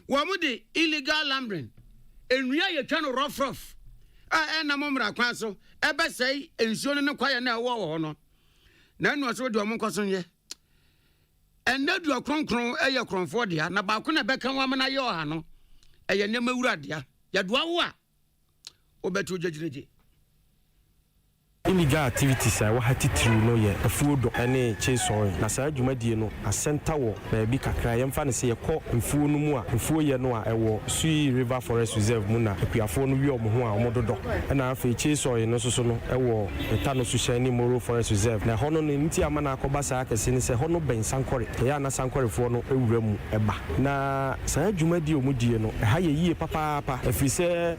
wo mu de illegal lumbering enua ye twa no rough na mo mra kwan so ebesai ensuo no kwaye na wo no na enu so de o mo nkoso ye enadu akronkron eye kronfo dia na ba ko na beka wa na ye oha no eye nema wuradia ya doa wo a obetu jejireje illegal activities I wa titiri no ye afuo do ene chesoy na saa dwumadie no asenta wo na bi kakra yemfa ne se ye kɔ mfuo no mu a mfuo ye no a ɛwɔ Sui River Forest Reserve mu na akuafo no wi omo ho a omo dodo na afa chesoy no so no ɛwɔ eta no Sushani Moro Forest Reserve na hono no nti ama na akɔba saa kɛse ne sɛ hono ben sankore ya na sankorefo no ewura mu ɛba na saa dwumadie omo die no ha ye yie papa afiri sɛ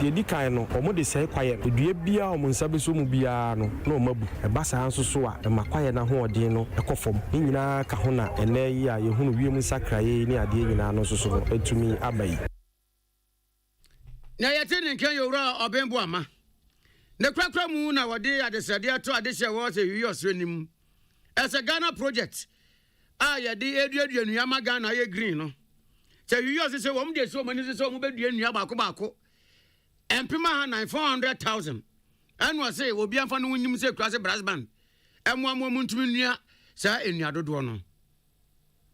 ye di kan no omo de sɛ kwaye dua bia omo nsa beso mu bia no mabu ebasa nso so a makwaye na ho odin no ekofom ni nyina ka ho na ene yi a yehunu wiem sakraye ni ade nyina no so no etumi abai na yete ne kan yowra obenbo ama ne kwakwa mu na wode adesade ato adehye wo se wi osrenim as a Ghana project a yede eduadu nua ma Ghana ye green no se wi osese wo mde so mani se wo bedua nua baako empema ha 9,400,000 and was say will be a fun when you say class brass band. And one woman to me, sir, in your door. No.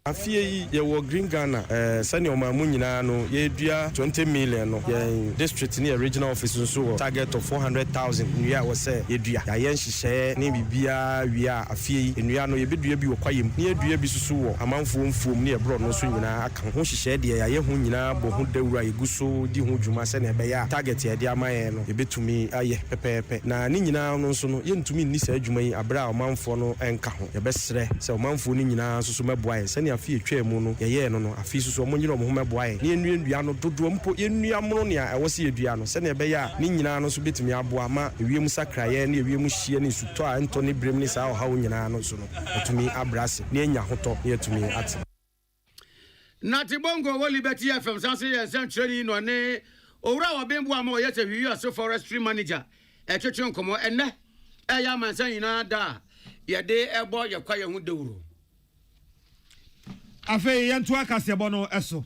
afie ye wo Green Ghana sani o ma mu nyina no ye dua 20 million no ye district ni regional office so target of 400,000 nua wo say ye dua ya ye nhihye ni bibia wia afie nua no ye bedua bi wo kwayem ni ye dua bi susu wo amanfo mfom ni e bro no so nyina aka ho hihye de ya ye ho nyina bo ho dawura ye guso di ho dwuma se na ebe ya target ye de amaye no ye betumi aye pepepe na ni nyina no so no ye ntumi ni sa adwuma yi abra amanfo no enka ho ye besre se amanfo ni nyina so meboa ye se afie twa mu no ye no afie so mo nyina mo ho meboa ye ne enua no dodo mpo enua mo ne a ewose edua no se ne be ya ne nyina no so betumi aboa ma ewiem sakraye ne ewiem hie ne suto a ento ne brem ne sa o ha wo nyina no so no etumi abrase ne enya hoto ne etumi ate Nati bongo wo Liberty FM sanse ye sentreni no ne owura wa bembu ama ye te hwi aso forestry manager etwetwe nkomo enne eya mansa nyina da ye de ebo ye kwa ye hu dewuro Afe yentu akasebo no eso.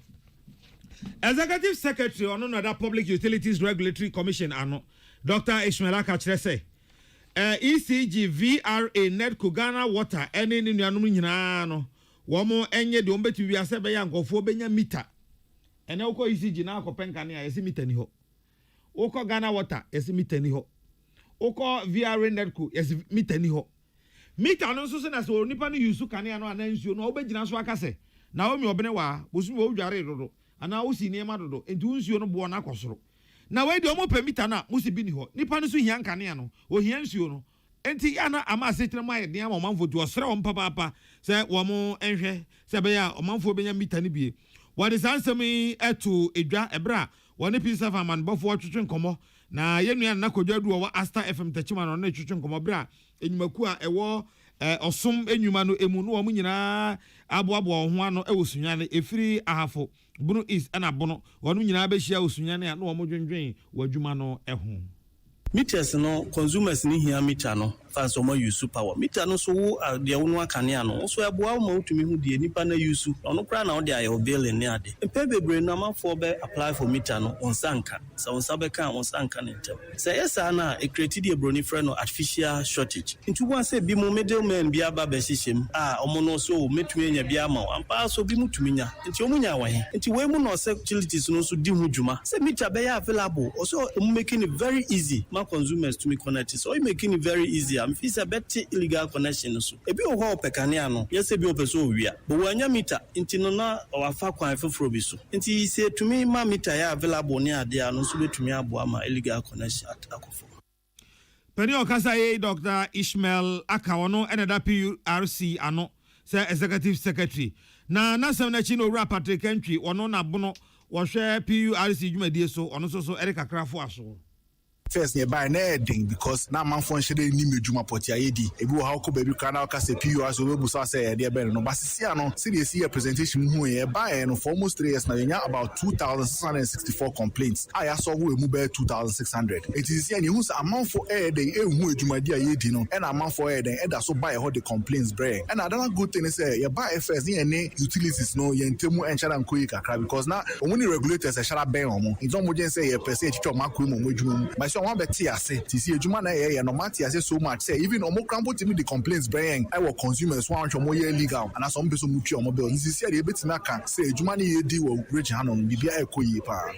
Executive Secretary on another Public Utilities Regulatory Commission ano Dr. Ishmael Akan kire say ECG VRA NEDCO Ghana Water ene ni nuanom nyina no wo mo enye de ombeti wiase be ya nkofo benya meter ene uko ECG na akopenka ne yesi meter ni ho uko Ghana Water yesi meter ni ho uko VRA NEDCO yesi meter ni ho meter no so se na so nipa no use kanea no anansuo no obegina so akase na omi obene wa bosu wo dware dodo ana osi niema dodo enti unsuo no bo na akosoro na we de omo permita na musi bi ni ho nipa no so hia kanea no o hia nsuo no enti ana ama asetre mai de ama manfo tu osre wo papa se wo mo enhwe se be ya manfo benya mita ni bie what is ansemi eto edwa ebra woni pisa faman bofo twetwe nkomo na yenua na kodwa du wo Asta FM tachima no na twetwe nkomo bra enyumaku a ewo osum enyuma no emu no wo nyina aboabo ho ano ewosunwane efiri ahafo bunu is ana bono wonu nyina be hia osunwane a no wo dwendwen wadwuma no eho meters no consumers ni hia meter no fans omo use power meter no so wo de wo no akane ano so eboa ma utumi hu de nipa na use no kra na wo de ayo bill ni ade empe bebre na manfo be apply for meter no onsanka so onsabe kan onsanka ne ntem say yes na e create the broni friend no artificial shortage into one say bi mo middleman bi aba be hihiem omo no so metumi nya bi ama ampa so bi mutumi nya nti omunya wa he nti we mu no say utilities no so di hu dwuma say meter be available also making it very easy ma consumers to me connect so making it very easy am fi say better illegal connection so ebi o ho pekane ano yes ebi o peso wia but wanya meter nti no na o afa kwan foforo bi so nti say to me ma meter ya available ni ade ano so betumi abo ama illegal connection akofo Penny okasa ye Dr. Ishmael Akan ono enada PURC ano say executive secretary na nasem na chi no owura Patrick Entry ono na bono wo hwe PURC dwumadie so ono so Erika Krafo aso first nearby na heading because na man function dey ni medjuma poti ayedi ebi wo how ko baby kana o ka say PURC we bu so say e dey be no but see ano see the presentation hu e buy no for almost 3 years now you about 2664 complaints I saw who emu be 2600 it is here hu say amount for heading e hu edjumadi ayedi no and amount for heading e da so buy all the complaints bre and another good thing is you buy first any utilities no ye ntemu enchara nkoyi kakra because na omuni regulators e shara ben omo it's not more say ye person chicho makuru mo edjuma so one better say see edjuma na ye no matter say so much say even omo crampo to me the complaints bring I will consumers one more year legal and some person mutu omo bill this year dey betina kan say edjuma na ye di wo region hanon bibia ekoyi pa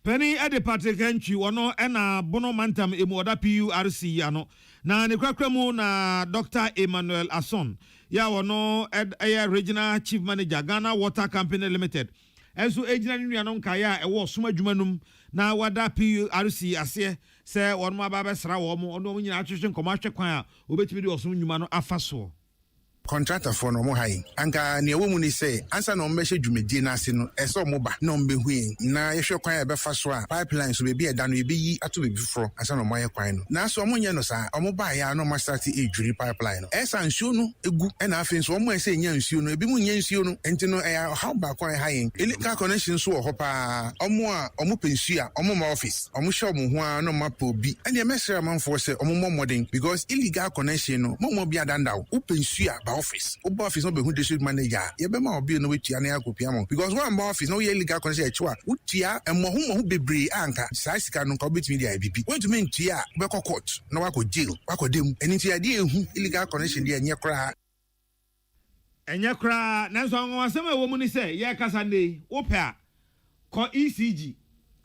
Penny Ede Patrick Entry wono ena bono mantam emu oda PURC ano na ne kwakramu na Dr. Emmanuel Ason ya wono regional chief manager Ghana Water Company Limited enso ejina nua no nkaya ewo soma dwumanum na wada PURC ase se wono aba sra wo mo ono nyina atwetwe nkoma atwe kwan a obetimi de osoma dwuma no afaso contractor for no mo hai anka ne wo mu ni say ansa no mbehye dwumedi na ase no eso mo ba no mbehui na yehwe kwan e be fa so a pipeline so be da no ebeyi ato be bifro ansa no mo ye kwan no na so mo nye no sa omo ba ya no ma start ejuri pipeline no esa nsuo no egu e na afin so mo ese nya nsuo no ebi mu nya nsuo no enti no how ba kwan hai illegal connection so ho pa omo pensua omo ma office omo show mo ho a no ma pa obi ene mesra manfo se omo modern because illegal connection no mo bi adanda wo pensua office office no be who district manager ye be ma obi no wetua na akopia mo because one office no ye legal connection etua utia mo bebre anka sai sika no ka obetimi dia bibi when to mean tia be court no wa ko jail wa ko dem eni tia dia ehu illegal connection dia nye kra Enya kra nanso anwo asem a wo mu ni say ye kasa ndey wo pe a ko ECG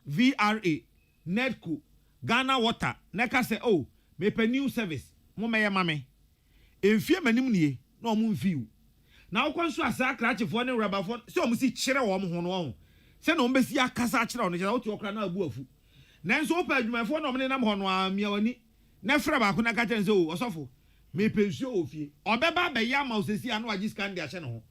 VRA Nedco Ghana Water na ka say oh me pe new service mo meye mame enfie manim nie na o mu mfiu na wo konso asa krachefo ne rabafo se o mu si kire wo mo ho no se na o mbesi akasa kire no kira wo ti okra na abu afu nanso wo pa adwumafo na o me nam ho no amia wani na fra ba ko na ka ten se o osofo me pensuo ofie obeba be ya ma osesi anu agi scan de ahye no ho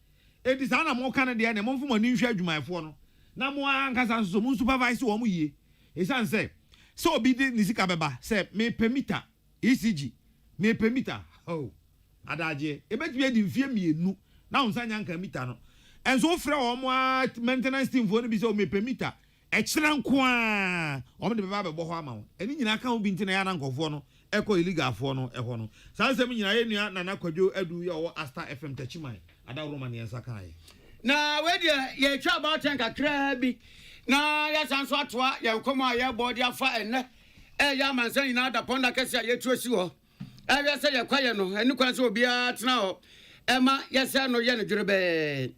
edi sa na mo kan de na mo mfo ni nhwe adwumafo no na mo ankasa so mo supervise wo mo yie esan se so obi de ni sika beba se me permita ECG me permita oh adaje ebetumi edi mfie mienu na unsanya nka mita no enso frɛ wo mo maintenance team fo no bi se o me permita e kyerɛ nko a o mo de beba bebo ho ama wo eni nyina ka wo bi ntina ya na nkofo no eko illegal fo no eho no san se nyina ye nua na nakwadwo adu ye wo Asta FM tachiman ada Roman ye sakai na we dia ye twa about tanka krabi na ya sanso atoa ye nkomo a ye body afa enne ya mansan nyina da ponda kese ye tuosi ho ya se ye kwaye no eni kwan se obi a tena ho ema ye se no ye ne dwerebe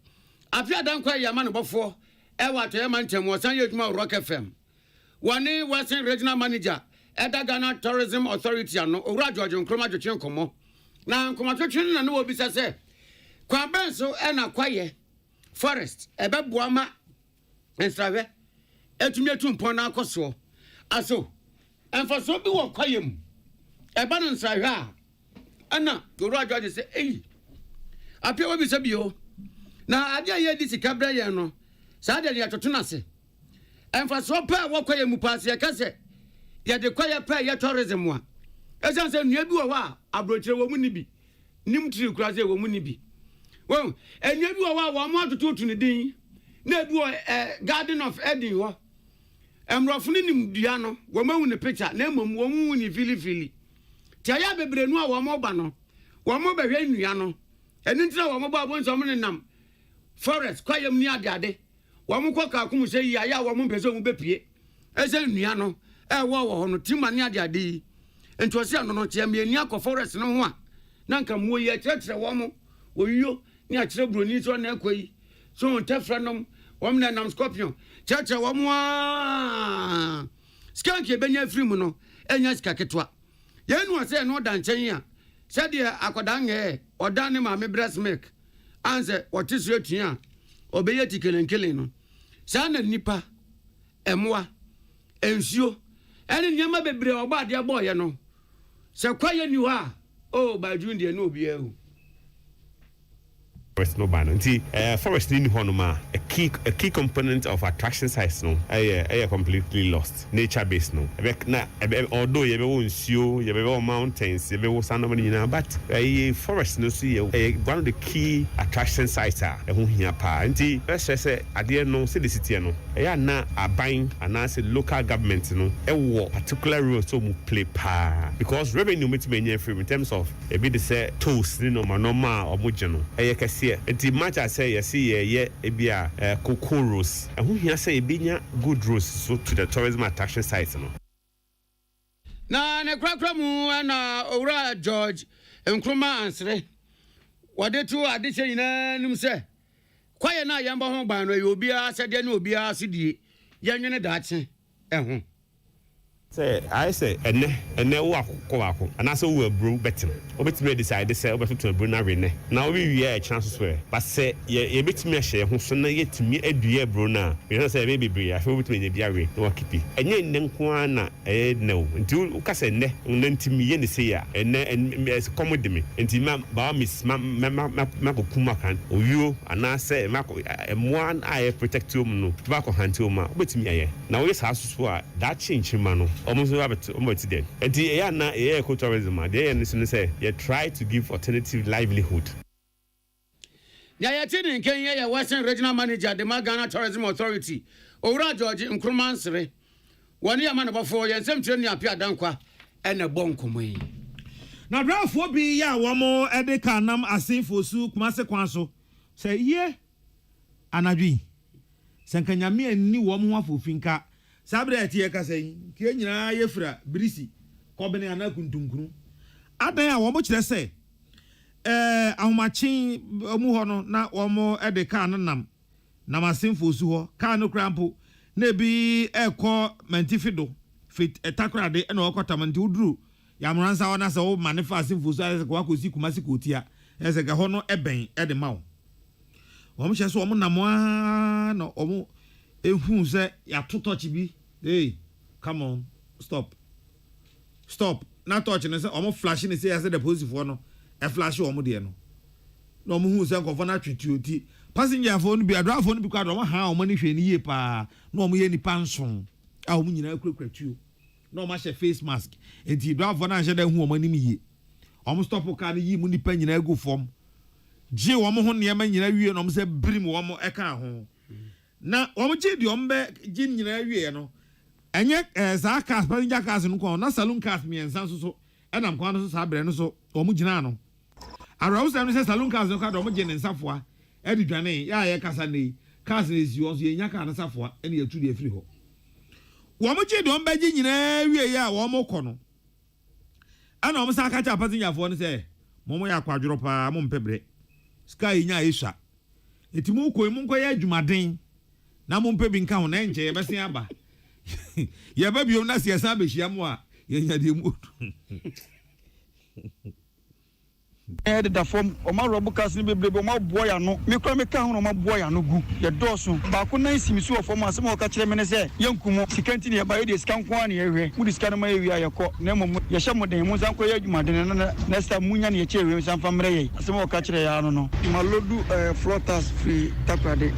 afia dan kwaye ya ma no bofo wato ye man temu san ye dwuma Rock FM wani Western regional manager Eda Ghana Tourism Authority ano Owura George Nkrumah Dwetwe nkomo na nkrumah twetwe na no obi sese kwa benso na kwaye forest ebeboa ma ensrawe etumi etumpon na akoso aso enfaso bi wo kwaye mu eba no nsrawe a ana Owura George se apia obi se bio na ade ye di sika bra ye no sa de ya totona se enfaso pa wo kwaye mu paase ya kase ya de kwaye pa ya tourism wa esan se nua bi wo wa abrochire wo mu ni bi nim tiri kura se wo mu ni bi wo enua bi wo wa wo mo atototu ni din na bi wo Garden of Eden wo emrofo ni nim dua no wo mahu ne picture na emom wo mu ni fili tia ya bebre nu a wo mo ba no wo mo ba hwe nua no eni ntira wo mo ba bo nso mo ne nam forest kwayem ni ade wo mo kwa ka kum se yi aya wo mo pese wo bepie ese nua no wo no timani ade ento se no no tia me ni akọ forest no ho a na nka mo yi akyerɛkyerɛ wo mo wo yiyo ni akyerɛ broni so na akoyi so ntafra nom wo mo na nam scorpion kyerɛkyerɛ wo mo a skank e benya free mu no enya sika ketwa yenu ase no da nkyɛn a sɛde akoda nge oda ne ma me breast milk anse wotisu atua obeye tikelenkele no sa na nipa emwa ensuo ene nyama bebre ogba de boye no se kwaye ni ha o ba junde no obi ehu forest no ban forest ni honoma a key component of attraction sites no completely lost nature based no although you be nsuo you be mountains you be sand no but forest no see one of the key attraction sites ho hia pa nti say ade no say the city no na aban and say local government no particular role so mu play pa because revenue meet me free in terms of e be the say tools no normal omoje no enti much I say you see ebia cocoa roads who here say ebinya good roads so to the tourism attraction sites no na ne krakra mu na Owura George Nkrumah ansre wade tu ade che nyina nim se kwaye na yamba ho ban no obia sede na obia sidie yanwene daache ho say I say ene wo akoko anase wo abro betim obetime decide say obeto abro na rene na we wie chance so but say ye betime hye ho so na yetimi adua abro na you say be bibiri afi obetime nya bia we no kipi enye nne nko ana no nti u ka say nne ntimi ye ne say ya ene commode me nti ba miss ma kokuma kan oyuo anase ma emwan aye protect you no ba ko hanti o ma obetime aye na we sa so a that change ma no almost almost dead. And the ecotourism, they say you try to give alternative livelihood. Ya tini Kenya ya Western Regional Manager the Ghana Tourism Authority. Owura George Nkrumah nsere. Wani ya man before ya nsem tire ni apia dankwa ene bonkomo yi. Na brafo bi ya wamo ede kanam asenfo su kumase kwan so. Say ye anadwi. Sankanyame ani wo mo afofinka. Sabre atie kasai ke nyina yefra brisi kobene ana kuntunkunu adan a wo mo kire se ahomachi omu ho no na omo ede car no nam asimfo su ho car no krampo na bi ekọ mantifido fit etakrade na okota manti uduru ya mransa wona se o manefa asimfo su ase kwa kosi kumasi kotia ese ga ho no eben ede mawo omo hye so omo nam na omo ehun se ya totochi bi hey come on stop na touch ne se omo flash ne se ya se the police for no e flash omo de no na omo hu se nkofo na twetioti passenger phone bi driver phone bi kwa do ha omo ni hwe ni ye pa na omo ye ni panson a omo nyina kurekwatuo na omo hye face mask enti driver na hye da hu omo ni miye omo stop car ni yi mu ni pa nyina egu form je omo ho ne ma nyina wie na omo se brim omo e ka ho na omo je di omo be je nyina wie no enye za cars passenger cars no ko na saloon cars mi ensan so enam kwa no so sa bre no so omo gina no arawo se no se saloon cars no ka do omo je ne nsafoa e di dwane ya ye kasa nei cars ne si won so ye nya ka na safoa ene ya tu de afiri ho wo mo je do omo be nyina wie ya wo mo ko no ana omo sa ka cha passenger fo no se mo ya kwadworo pa mo mpebre sky nya esha etimu ko mu nko ya adwumaden na mo mpebi nka ho na enche ye bese aba ya ba biom na sia sa be hia mo a ye nya de mu da form o ma robo kas ni bebrebe o ma boy ano me kra me ka ho o ma boy ano gu ye doso ba ko nan simi so form asem o ka kire me ne se yankumo sikanti ne ba ye de skan ko an ye hwe mu de skan ma ye wi ayekọ na mo ye hye mo den mo san ko ye adwuma den na next time munya ne ye che we san fa mre ye asem o ka kire ya no no malodu flotters free takrade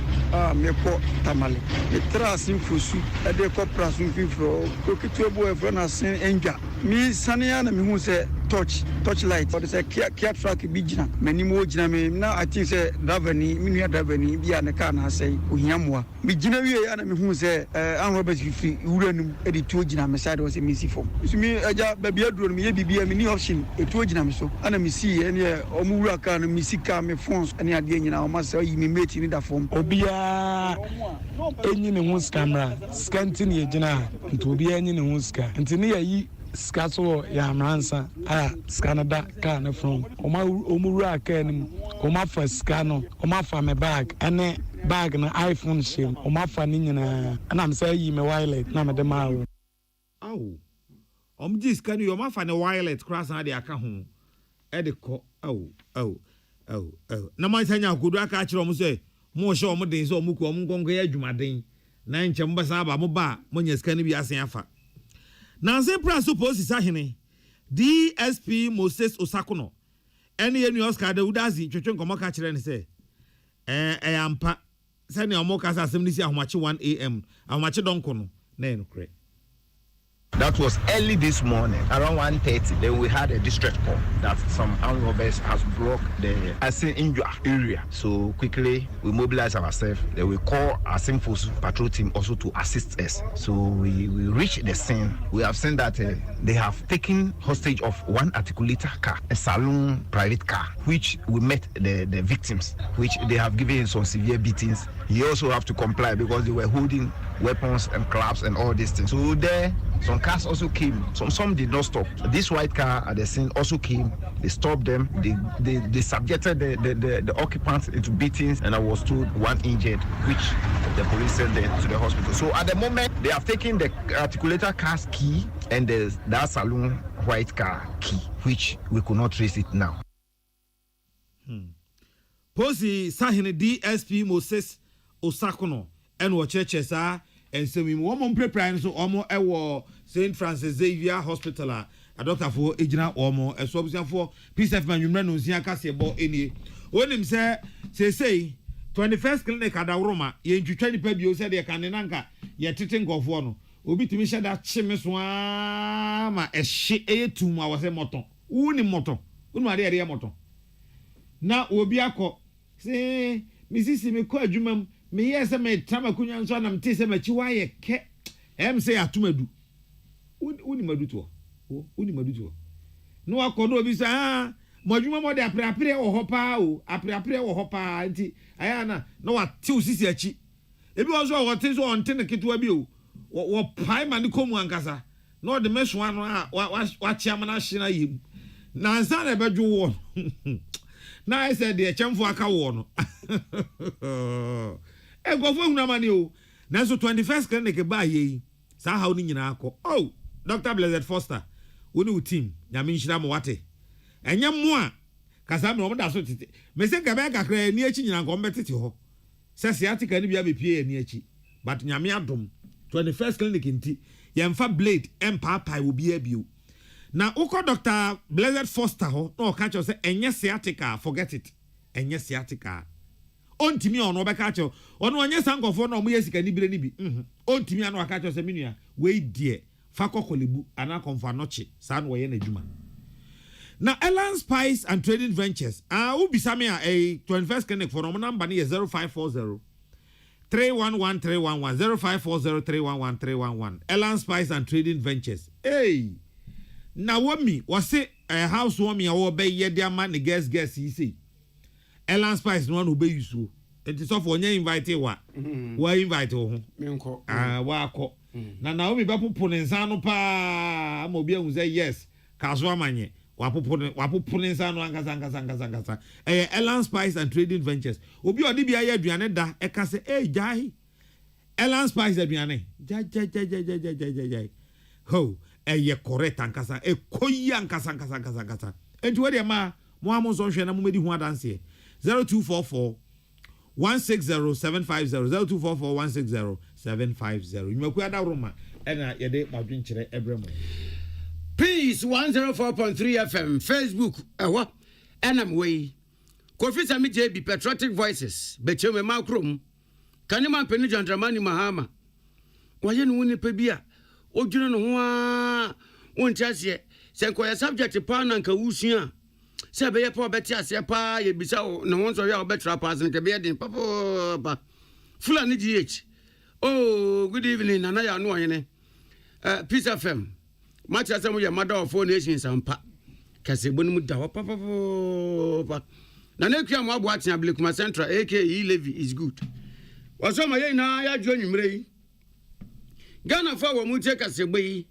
me ko tamale e tra sim fusu e de ko prasun fifro ko kitu ebo e fro na sin enja mi sania na mi hu se touch light or say kia truck bi gina mani mo gina me na I think say driver ni mi nua driver ni bia ne car na say ohiamoa mi gina wie ya na mi hu say an Robert fifi wuranum e di tuo gina me side was mi si fom so mi aja ba bia duro mi ye bibia mi ni option e tuo gina me so ana mi si e ne o mu wura car no mi si car me phones ane ade nyina o ma say yi mi mate ni da fom obia enyi ne hu camera scanting ye gina nto obia enyi ne hu ska ntini ya yi skaso ya amransa scanada ka na from omuru aka nim omafa scano omafa me bag ene bag na iPhone shim omafa ni nyina na am say yi me wallet na me de mawo aw omji scan yo omafa ne wallet cross na de aka ho e de ko aw na man sanya kodu aka kire om say mo hye om den say om ko om ngongo ya adwumaden na nche mbasa aba mo ba mo nya scan bi asen afa Nancy Prince suppose is ahene DSP Moses Osakono ene ye nu Oscar de Udazi twetwe nkomo ka kire ne se ampa se ne omo kasa asem ni si ahomache 1 am ahomache donko no na enukre. That was early this morning, around 1:30. Then we had a distress call that some armed robbers has blocked the Asin Injua area. So quickly we mobilize ourselves. Then we call our Force patrol team also to assist us. So we reached the scene. We have seen that they have taken hostage of one articulator car, a saloon private car, which we met the victims, which they have given some severe beatings. You also have to comply because they were holding weapons and clubs and all these things. So there, some cars also came. Some did not stop. This white car at the scene also came. They stopped them. They subjected the occupants into beatings, and I was told one injured, which the police sent them to the hospital. So at the moment, they have taken the articulator car's key and that saloon white car key, which we could not trace it now. Posi Sahine DSP Moses Osakono and Wacheche sa and so we one prepare so omo ewo St. Francis Xavier Hospital a doctor for ejina omo e so obisa for PCF man nwumra no nsia kase bo eni onim say 21st clinic adawroma ye ntwitwa nipa bio se de kan nanka ye tete ngofo no obi timi hye da chime so ma ehye etum a wose moto uni moto unu ade ade moto na obi akọ se misisi me ko adwumam me yese me tama kunya nso na mte se machi wa ye ke em se atumadu uni maduto no akodo obi sa mo adwuma mo de aprapre wo hopa o aprapre wo hopa nti aya na wa te osisi achi ebi wo so wo te so onte ne ketewa bi o wo pai ma ne komu ankasa no de meso ano wa chiama na hye na yim na nsa na bedwo wo na I said the chamfo aka wo no e go fo huna mani o na so 21st clinic ba ye sa ha oni nyina akọ oh Dr. Blessed Foster woni wo team nyame nhira mo wate enye mo a kasa me o da so tete me se gabe kakra ni achi nyina nko mbetete ho se sciatica ni bia be pie ni achi but nyame adom 21st clinic nti yemfa blade empapa wo bia bio na uko Dr. Blessed Foster ho no catch say enye sciatica forget it enye sciatica ontimi ono be catch ono onye sankofo no mo yesika ni bire ni bi ontimi ano catch say menua we die fa kokolebu ana konfa noche sa no ye na djuma na Alan Spice and Trading Ventures ubisa me a 21st clinic for no number ni 0540 311 0540 311 Alan Spice and Trading Ventures hey na wami wase house wami awo be ye dia man the guest he say Alan Spice no one be yusu enti so for onye invite wa invite ho menko wa akọ na wami be popo ne nsa no pa ma obi ahun say yes kaso amanye wa popo ne nsa no angasa Alan Spice and Trading Ventures obi odi bia ye aduane da e ka say jai Alan Spice aduane jai ho eye correct ankasa e koyi ankasa enti we de ma mo amonso hwe na mo medi hu adanse 0244 160750 0244 160750 nyaku ada roma ena ye de madwenkyere ebremo Peace 104.3 FM Facebook ewa enam we Kofi Sami JB Patriotic Voices betweme makrom kanima peni Dramani Mahama waye no woni pa bia odwene no ho a wontiase se nkoya subject pa na nka wusua se be ye pa obeti ase pa ye bisa no ho so ya obetra pa se nke be den papa Fulani GH oh good evening nana ya no oyene Peace FM match asem ye mother of four nations ampa kase bonum da papa na nekua mo abo atia Blekuma Central aka Levy is good waso ma ye na ya dwo nwumre yi Ghana fa wo mu tie kasegbe yi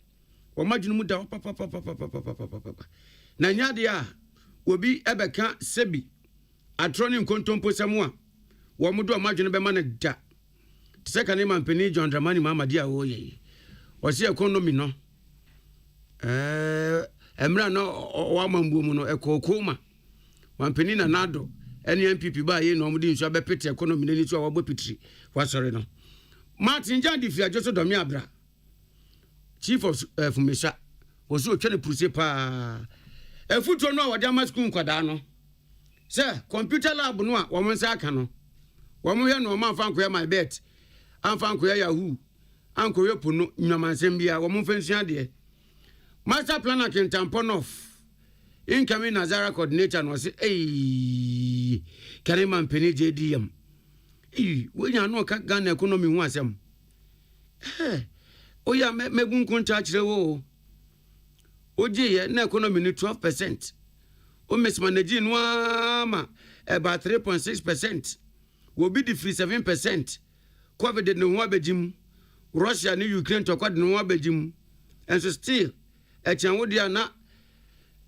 wo madwunu mu da papa na nyade a obi ebeka sebi atroni nkontompo samu a wo mu do madwunu be ma na da tseka ne mampeni John Dramani Mamadi a wo ye wo se economy no emra no wa mambu mu no ekokoma mampeni na nado ene MPP ba ye no mu di nso abepete economy ne ni so wa bo pitri wa sori no Martin Jandi Fia Joso Domi Abra Chief of Fumesha was so trying to proceed pa a foot on our Dama school Quadano. Sir, computer lab no woman sakano. Woman no man found where my bet. I'm found where Yahoo. Uncle Yopuno, Naman Sembia, woman fancy idea. Master planner can tampon off. Incoming Nazara coordinator was a Kariman Penny JDM. When you know Ghana economy was oh yeah, me touch the wo. Oje na economy ni 12%. O miss managing wa about 3.6%. Will be the free 7%. COVID no wa bejim. Russia ni Ukraine to kwad no wa bejim. And so still e chan wo dia na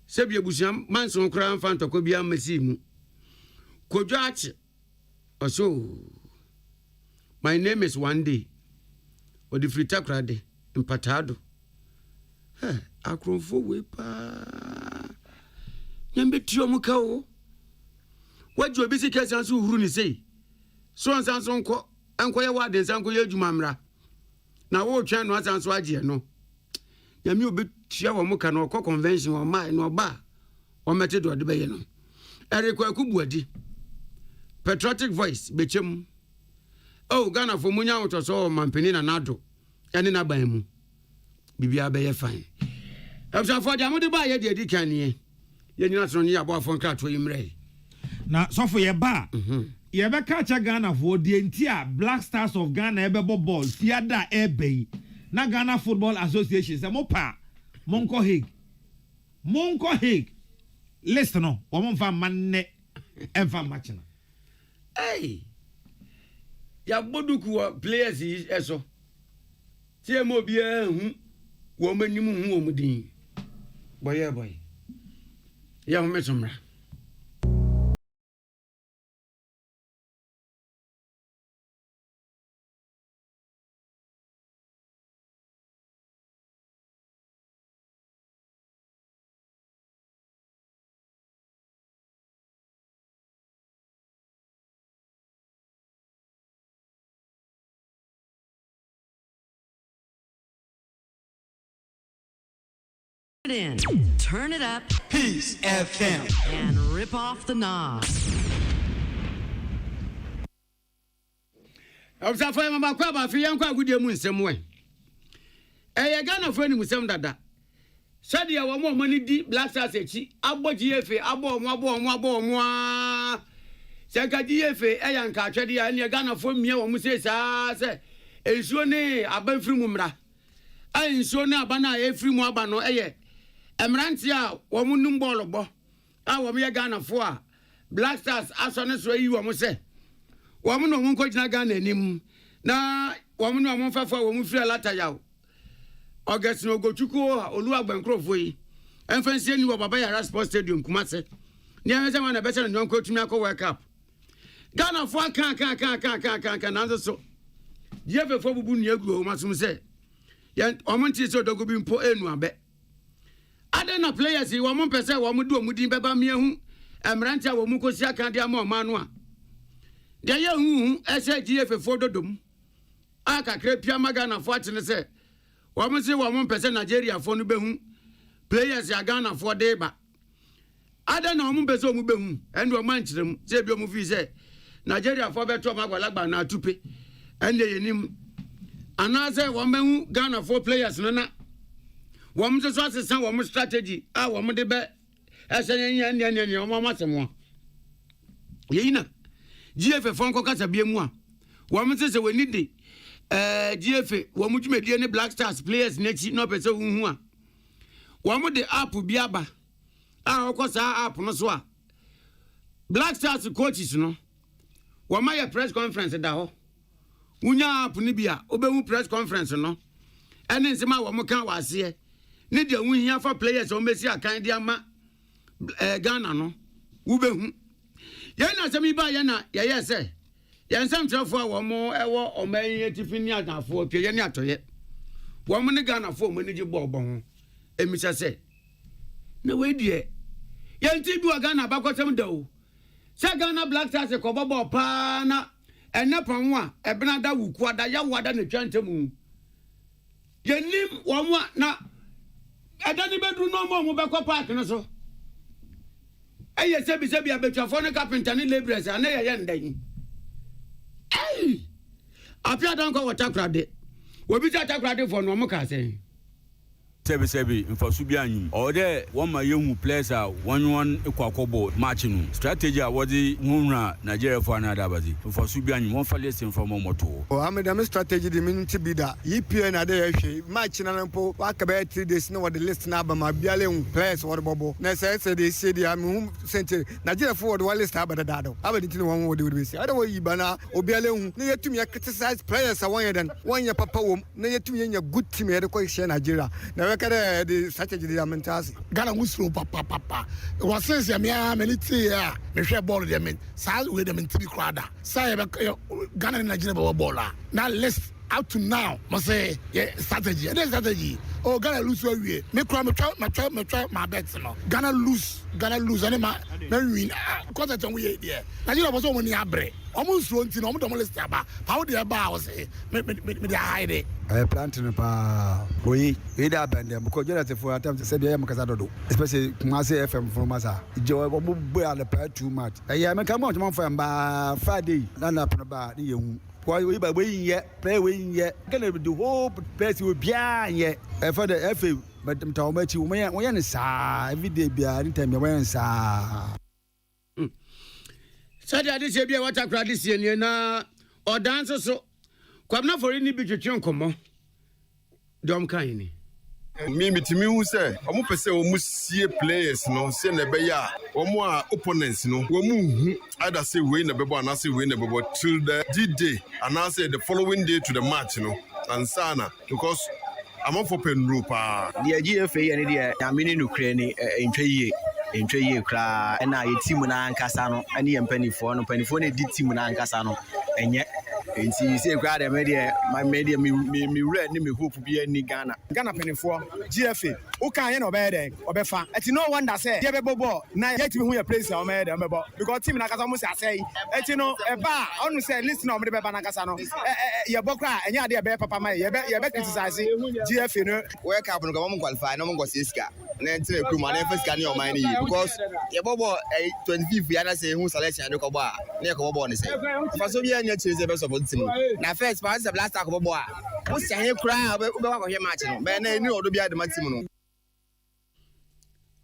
sebie busiam manso kra mfa to ko bia masimu. Kodwo achi. Also, my name is One Day. Or the free takrade in Patado. Akrofo we pa. Nyambe tio muka o. What you busy case and so runi say. So and so ko anko ye wade sanko ye adwuma mra. Na wo twa no asanso agye no. Nyame obi tia wo muka no ko convention o mai no ba. O mete do de be ye no. Erikwa kubuadi. Patriotic Voice bechem oh Ghana for munya utoso mampeni na nado ene na ban mu bibia be ye fine after for dia mo de ba ye de di kan ye nyina so ne ya bo afon krato yimre na so for ye ba ye be catch Ghana for the entire Black Stars of Ghana ebe ball fiada ebe na Ghana Football Association se mo pa monko Hague listen no o mo fa manne enfa match na hey ya boduku players eso tie mo bia hu wo manim hu wo mudin boy ya ho mesomra In, turn it up, Peace FM, and rip off the knob. I'm sorry, Mama Kwaba, for young Kwa, good year, some way. A Ghana friend with some dada. Sadia, one more money deep, Black Stars, Abo GFA, Abo, Saka GFA, Ayanka, Chadia, and Ghana for me, or Musa, say, Elsone, Aben Frumumra. I insure now, Bana, every Mwabano, Emrantia, woman ball, our mere Ghana for Black Stars, as honest way you almost say. Woman no one coach Nagan and him. Na woman no one for woman free a latter yaw. August no go to go, Olua Bancroft, and fancy you about Babaya Sports Stadium, Kumase. Near someone a better than young coach Mako World Cup. Ghana for can answer so. You have a four boon yago, Masum say. Yan Omonti so dogo bin po enu abe. Adena players yi woman pese woman do omudi beba miahu emrantia wo mu kosi aka dia ma manu a de ye hu ese GF fododom aka krepia magana fo atene se woman se woman pese Nigeria fo no behu players ya Ghana fo de ba adena woman pese omu behu endo man kirem se bi omu fi se Nigeria fo beto magwalagba na atupe ende yenim anaze woman Ghana fo players no na Woman just was a woman strategy. Ah, woman de be as an Indian, Mamma Samoa. Yena GF Fonko Casa be moi. Woman says we need the GF, woman you made any Black Stars players next no person who woman the app will be aba. Ah, of course, our app no so. Black Stars coaches no. Woman press conference at the Unya Punibia, Obewu press conference no. And then some woman can't was here. Need the win here for players on Messi Akan diama Ghana no ubehu yana sami ba yana ya say yan sam trafo a wo mo ewo o man yetifini adafo pie yana atoye wo mo ne Ghana fo mo ne gi bo ho emisa say na we die yan ti bi Ghana ba kwatam da o say Ghana Black Stars ko bobo pa na ene pon a ebena da wuku ada ya wada ne twantemu yanim wo mo na Adani bedroom no more mobile park no so. Eye sebi abetwafo ne carpenter ne laborers ana ye ndan. Eh. Apia don ko watakrade. Obi ta takrade for no mo ka say. Sebi mfasu bi anyum o de won ma yehu players a won ekwakobo match no strategy a wodi hunra Nigeria for na dabazi mfasu bi anyum won fa lesson from moto o amedam strategy di min ti bida EPN na de hwe match na npo waka be 3 days na wodi list na ba ma biale hu players wodi bobo na say dey say dey am hu center Nigeria for wodi list abada dado abadi tin won wodi be say ada wo yi bana obiale hu na yetumi ya criticize players a won yedan won ye papa wom na yetumi ya good team ye de ko share Nigeria na kada the strategy the mentasi Ghana wusro papa was sense ya me ameniti ya me hwe ball de men sa we de men tibi krada sa ya Ghana and Nigeria ball now let's out to now must say strategy oh Ghana lose we me try my bets no Ghana lose and ma win because that we here Nigeria was on abre almost running no mo list aba how dey aba was me dey hide planting pa we da band them because just for attempt say dey am kasa dodo especially Kumasi FM from Masa je mo bo ala play too much eh me come on for mba Friday na ba dey hu why we by we play we gonna do whole place we bia ye for the FA but mtawo machi we yan sa every day bia anytime we yan sa Sadia this bia water crowd this year na or dance so kwamna for ni bi twetwe nkomo dom kan ni me mitimi hu say omo pese omo sie players no se na be ya omo a opponents no omo hu either say we na bebo and say we na bebo till the D-Day and I say the following day to the match no and sana because I'm for penru pa the GFA and the amini no krani entwe ye kra na ye team na ankasa no ane ye mpanifo no na di team na ankasa no enye enti say kra de media my media me red ni me hope bi ani Ghana panifo GFA o kan ye na obede obefa eti no wonder say ye bebo na ye team hu ye place o mede mebo because team na ankasa mo say asay eti no eba onu say listen o me beba na ankasa no ye bokra enye ade be papa mai ye be criticize GFA no World Cup no go qualify no go siska 19 kuma na first can your mind because your bobo 25 yana say who selection do ko ba na ko bobo ne say fa so bia nya chire be support team na first pass the blaster ko bobo a wo sia he kura be ko hwe match no be na ni odo bia de team no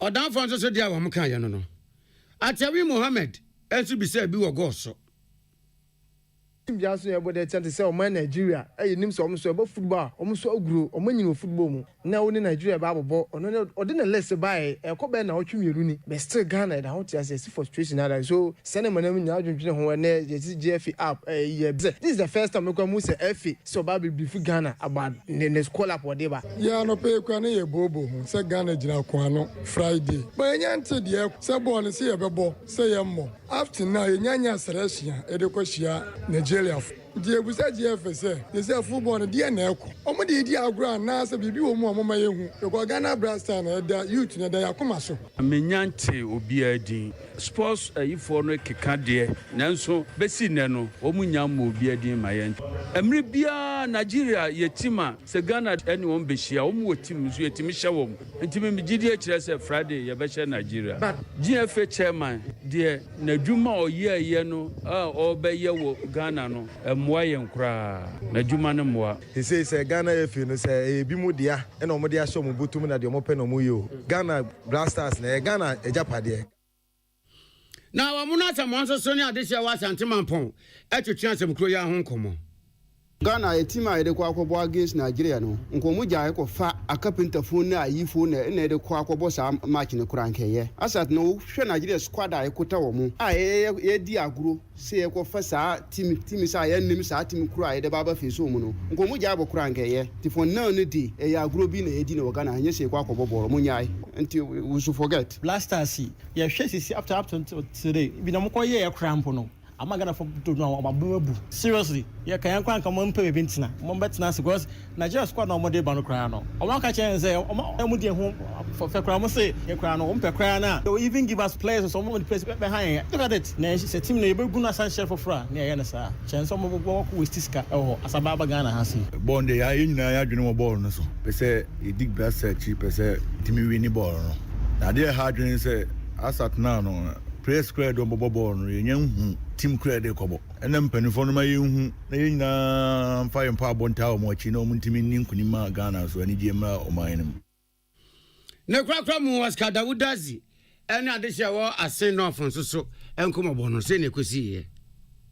odan fon so dia wo mka ye no no Atawi Mohammed ensu bi say bi wo go so Bia so yebo de chante say o man Nigeria nim so o so ebo football o so aguro o manyin football mu na woni Nigeria ba bobo ono ode na less by e ko be na o twumieru ni but still Ghana da ho tia say frustration na so sene manam nya adwendwene ho na GFA app this is the first time we come say FA so ba be fu Ghana about ne call up whatever ya no pe kwa na ye bobo hu say Ghana jira kwa no Friday but nya nte de say ball say ye bebo say ye mo after now ye nya selection e de ko hia Nigeria die busa GFS they say football no dia na eko omo de di agro na say bibi wo mu omoma yehu because Ghana Blaster na da youth na da yakoma so amenyante obi adin sports ayifo no keka de nanso besi ne no omunya mo obi adin mayen emre bia Nigeria yetima se Ghana ene won behia omu wotim so yetimi hye wom ntimi migidi a kire say Friday ye be hye Nigeria GFA chairman de nadwuma oye no obeye wo Ghana no moa yen kura nadwuma no moa he say Ghana FA no say bi mu dia e na omo dia hye omo botum na de omo pe no mo yo Ghana Blasters na Ghana ejapade na wa muna samonso so ni ade hye wa santemampon etwetwe asem kro ya ho nkomo Ghana a team a de kwa akobo against Nigeria no nkomu gya ko fa akapentafo na ayifo na de kwa akobo sa match ne kura nkeye asat no hwe Nigeria squad a ekota wo mu a ye di aguro se ko fa sa team sa ya nim sa team kura de baba feso mu no nkomu gya bo kura nkeye tifo na no di e ya aguro bi na edi na Ghana anye se kwa akobo boro mu nyai until we should forget Blasters ye hwe sisi after today bi na mo ko ye cramp no I'm not gonna do no seriously. Yeah, can I come on pay bintina? Mombetina because Nigeria squad no more day bano crano. I want to change say home for crano say you crano on per crana. They will even give us players or someone place behind. Look at it. Now she team neighbor guna san chef for fra. Near Yanasa. Chance some walk with Tiska or Asababa Ghana has. Bon de ya yin na ya dwene mo ball no so. Pe say e dig brass cheap pe say timi win ball no. Na dey hard dwene say asat na no press square do ball no yen team credit kobo enam panifo no ma yehu na yina fa yempa bonta o mo chi no muntimi ninkuni ma Ghana so ani die ma o mayenim ne kwakwa mu waska Dawudazi ene adehye wo asen no afonso so enkomo bo no se ne kosi ye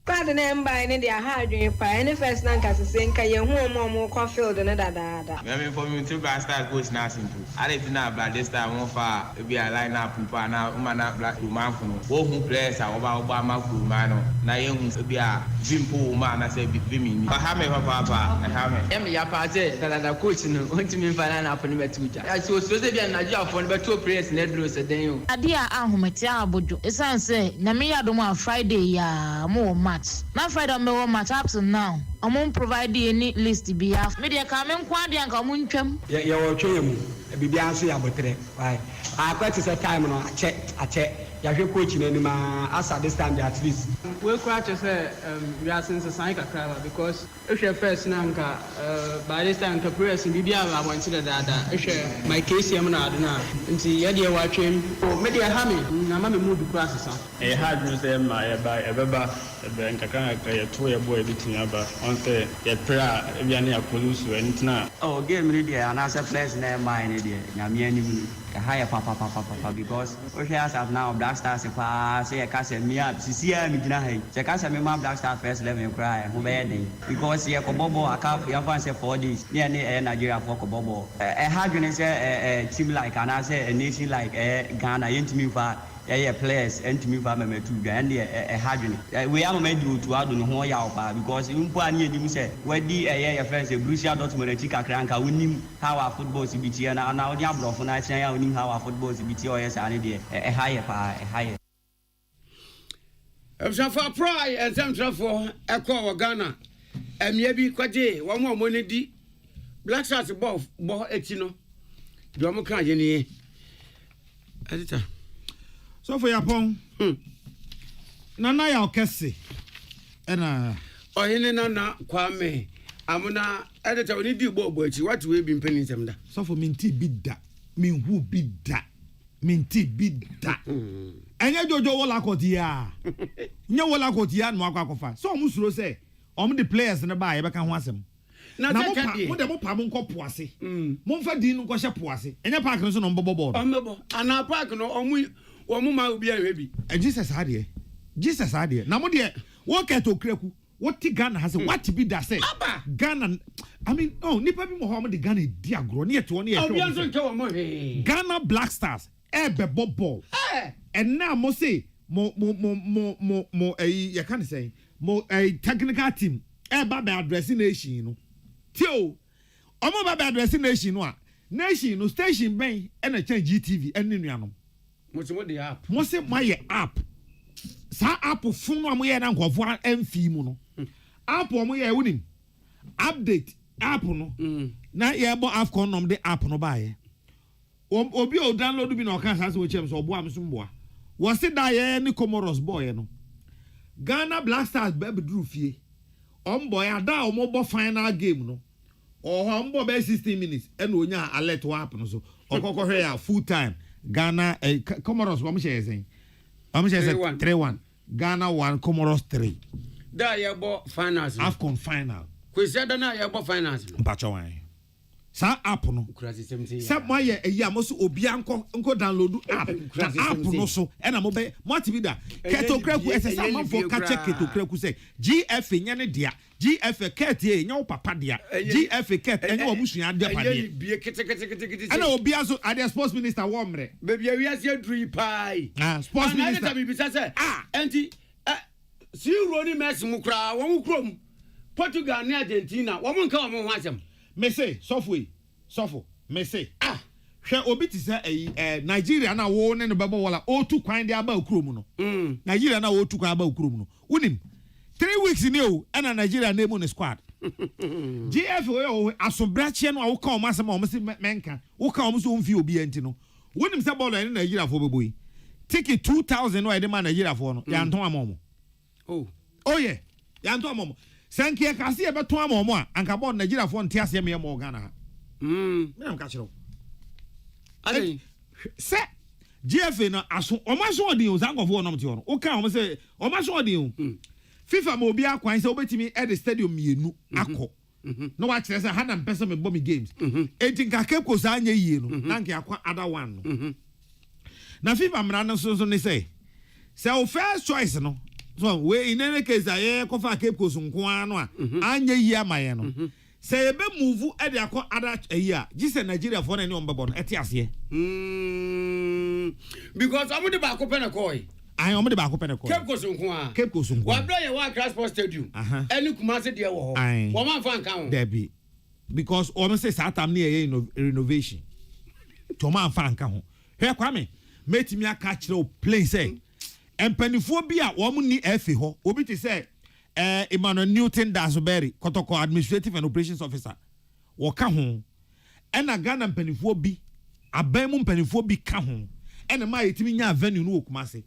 Pardon mba ne dia ha adwen pa ene first na nka sese nka ye hu omo kwa field ne dadaada me me for me to Blaster coach na simple are ti na Blaster won fa e bia line up pa na uma na black man funu wo hu players a oba ma ku ma no na ye hu e bia vimpo ma na se bi mi pa ha me pa ha me em ya pa je dadaada coach no ontimi fa line up ne betuja ya so se bia Nigeria for ne betu players ne dro se den yo ade a ahomete abodo esanse na me ya do mo Friday ya mo match na Friday me wo match up to now I'm provide any list be half media come nkwa de anka mo ntwam ye wo twem bibia so ya botre why I quite say time no ache ya hwe coach na ni ma asa this time at least we quite say we are since sign kakra because if you first na nka by this time ka press bibia ba want to dada if my case am na aduna nti ye de wa twem media ha me na ma me mood class sa e hard no say ma e ba e beba e nka kan ka ye to ye boy bitin aba on say ye pra e bia na yakolusu entina oh game ni dia na say players na mind ni dia nyame ani higher papa because we has have now Blasters say ka say me up sisia me gina hai say ka say me ma Blasters first level cry who be dey because ye ko bobo aka ya fan say 4 days near Nigeria for ko bobo hard when say team like and say a nation like Ghana yentimi fa players and me fa me tu ga and hard we am made to ado no ho ya opa because mpo ani edim say we di friends Borussia Dortmund tika kranka unim how our football is biti na na odi abrofo na chen ya unim how our football is biti o yes ani de higher pa higher Emsafa pride and central for ekọ Ghana emye bi kwaje wo mo ne di Black Stars bo eti no do mo kan je ni editor so for Yapon nana ya okese ena ohene nana kwame amuna editor oni di bo echi what we be penin sem da so for minti bidda min who be that min ti be that enya jojo wala kotia nya wala kotia no akwakofa so omusuro say the players na ba ye beka ho asem na mo pa mo nkopo ase mo mfa din no kwhye po ase enya park no so no mbobo board ana park no omu ma obi ahwe bi Jesus ade na mo de wo keto kreku what Ghana has what be that say Ghana I mean nipa bi mo ho mo de Ghana di agro na yeto na yeto Ghana Black Stars ball and now mo say mo you can say mo technical team ba addressing nation no tio omo ba addressing nation no a nation no station ben na change GTV en nuanom mo se mo de app mo se my app sa app fun no mo ye na nkofo amfi mu no app mo ye wunim update app no na ye bo Afcon nom de app no ba ye obi o download bi na o kan sa so chem so obo am so mboa wo se da ye ni Comoros boy no Ghana Black Stars be drew fie boy ada o mo bo final game no ombo be 16 minutes and onya alert wa happen so okoko hwe ya full time Ghana Comoros wo mo share say 3-1 Ghana 1 Comoros 3 da ye bo finals Afcon final kwesi da na ye bo finals mpacho wan sa app no sa moye eya mo so obi anko download app na app no so e na mo be motibi da keto kreku esesa man for catch keto kreku say GF nya ne dia GF ket e nya wo papa dia GF ket enya wo busua dia pa dia bie kete ana obi aso ade sports minister wo mre baby awiase adru pai sports minister ana bibisa say enti si roni Messi mu kra wo krom Portugal ne Argentina wo mun ka wo ho asem me say sofo me say hwe obi ti say Nigeria na wo ne no bebo wala o tu kwan de aba okrom no Nigeria na wo tu kwan aba okrom no unim 3 weeks ni o na Nigeria na emu ne squad GF o asobrachie no a wo ka o masem o mse menka wo ka o mse o mfi obi enti no unim say ball na Nigeria fo bebo yi ticket 2000 no e de ma Nigeria fo no ya nton amomo oh yeah ya nton amomo sankie kase e beto amomo a anka ball Nigeria fo nte ase me mo Ghana me am ka chiro ale se GFA na aso o ma so odin o zango fo no mte ono o ka o se o ma so odin o FIFA ma obi akwan se obetimi at the stadium mienu akọ no wa kire se ha na mpese me bomb games etin ka Cape Coast anya yie no na nke akwa other one no na FIFA mra no so ne say o first choice no so we in any case aye ko fa Cape Coast nko ano a anya yie amaye no say ebe move e de akọ other year gise Nigeria for na ni ombebo no eti ase because amu de ba ko pena koi I am the back open a call. Cape Coast nko Cape Coast nko. Wa bra ye wa Cross Sports Stadium. Any Kumasi de wo ho. Wo man fan kan. There be. Because o say Satam near renovation. To man fan kan ho. He kwame, metimi aka kire plane say. Empanifo bi a wo mu ni efe ho. Obi ti say Emmanuel Newton Dasberry, Kotoko Administrative and Operations Officer. Wo ka ho. Ena Ghana empanifo bi, aban mu empanifo bi ka ho. Ena ma yetimi nya venue no Kumasi.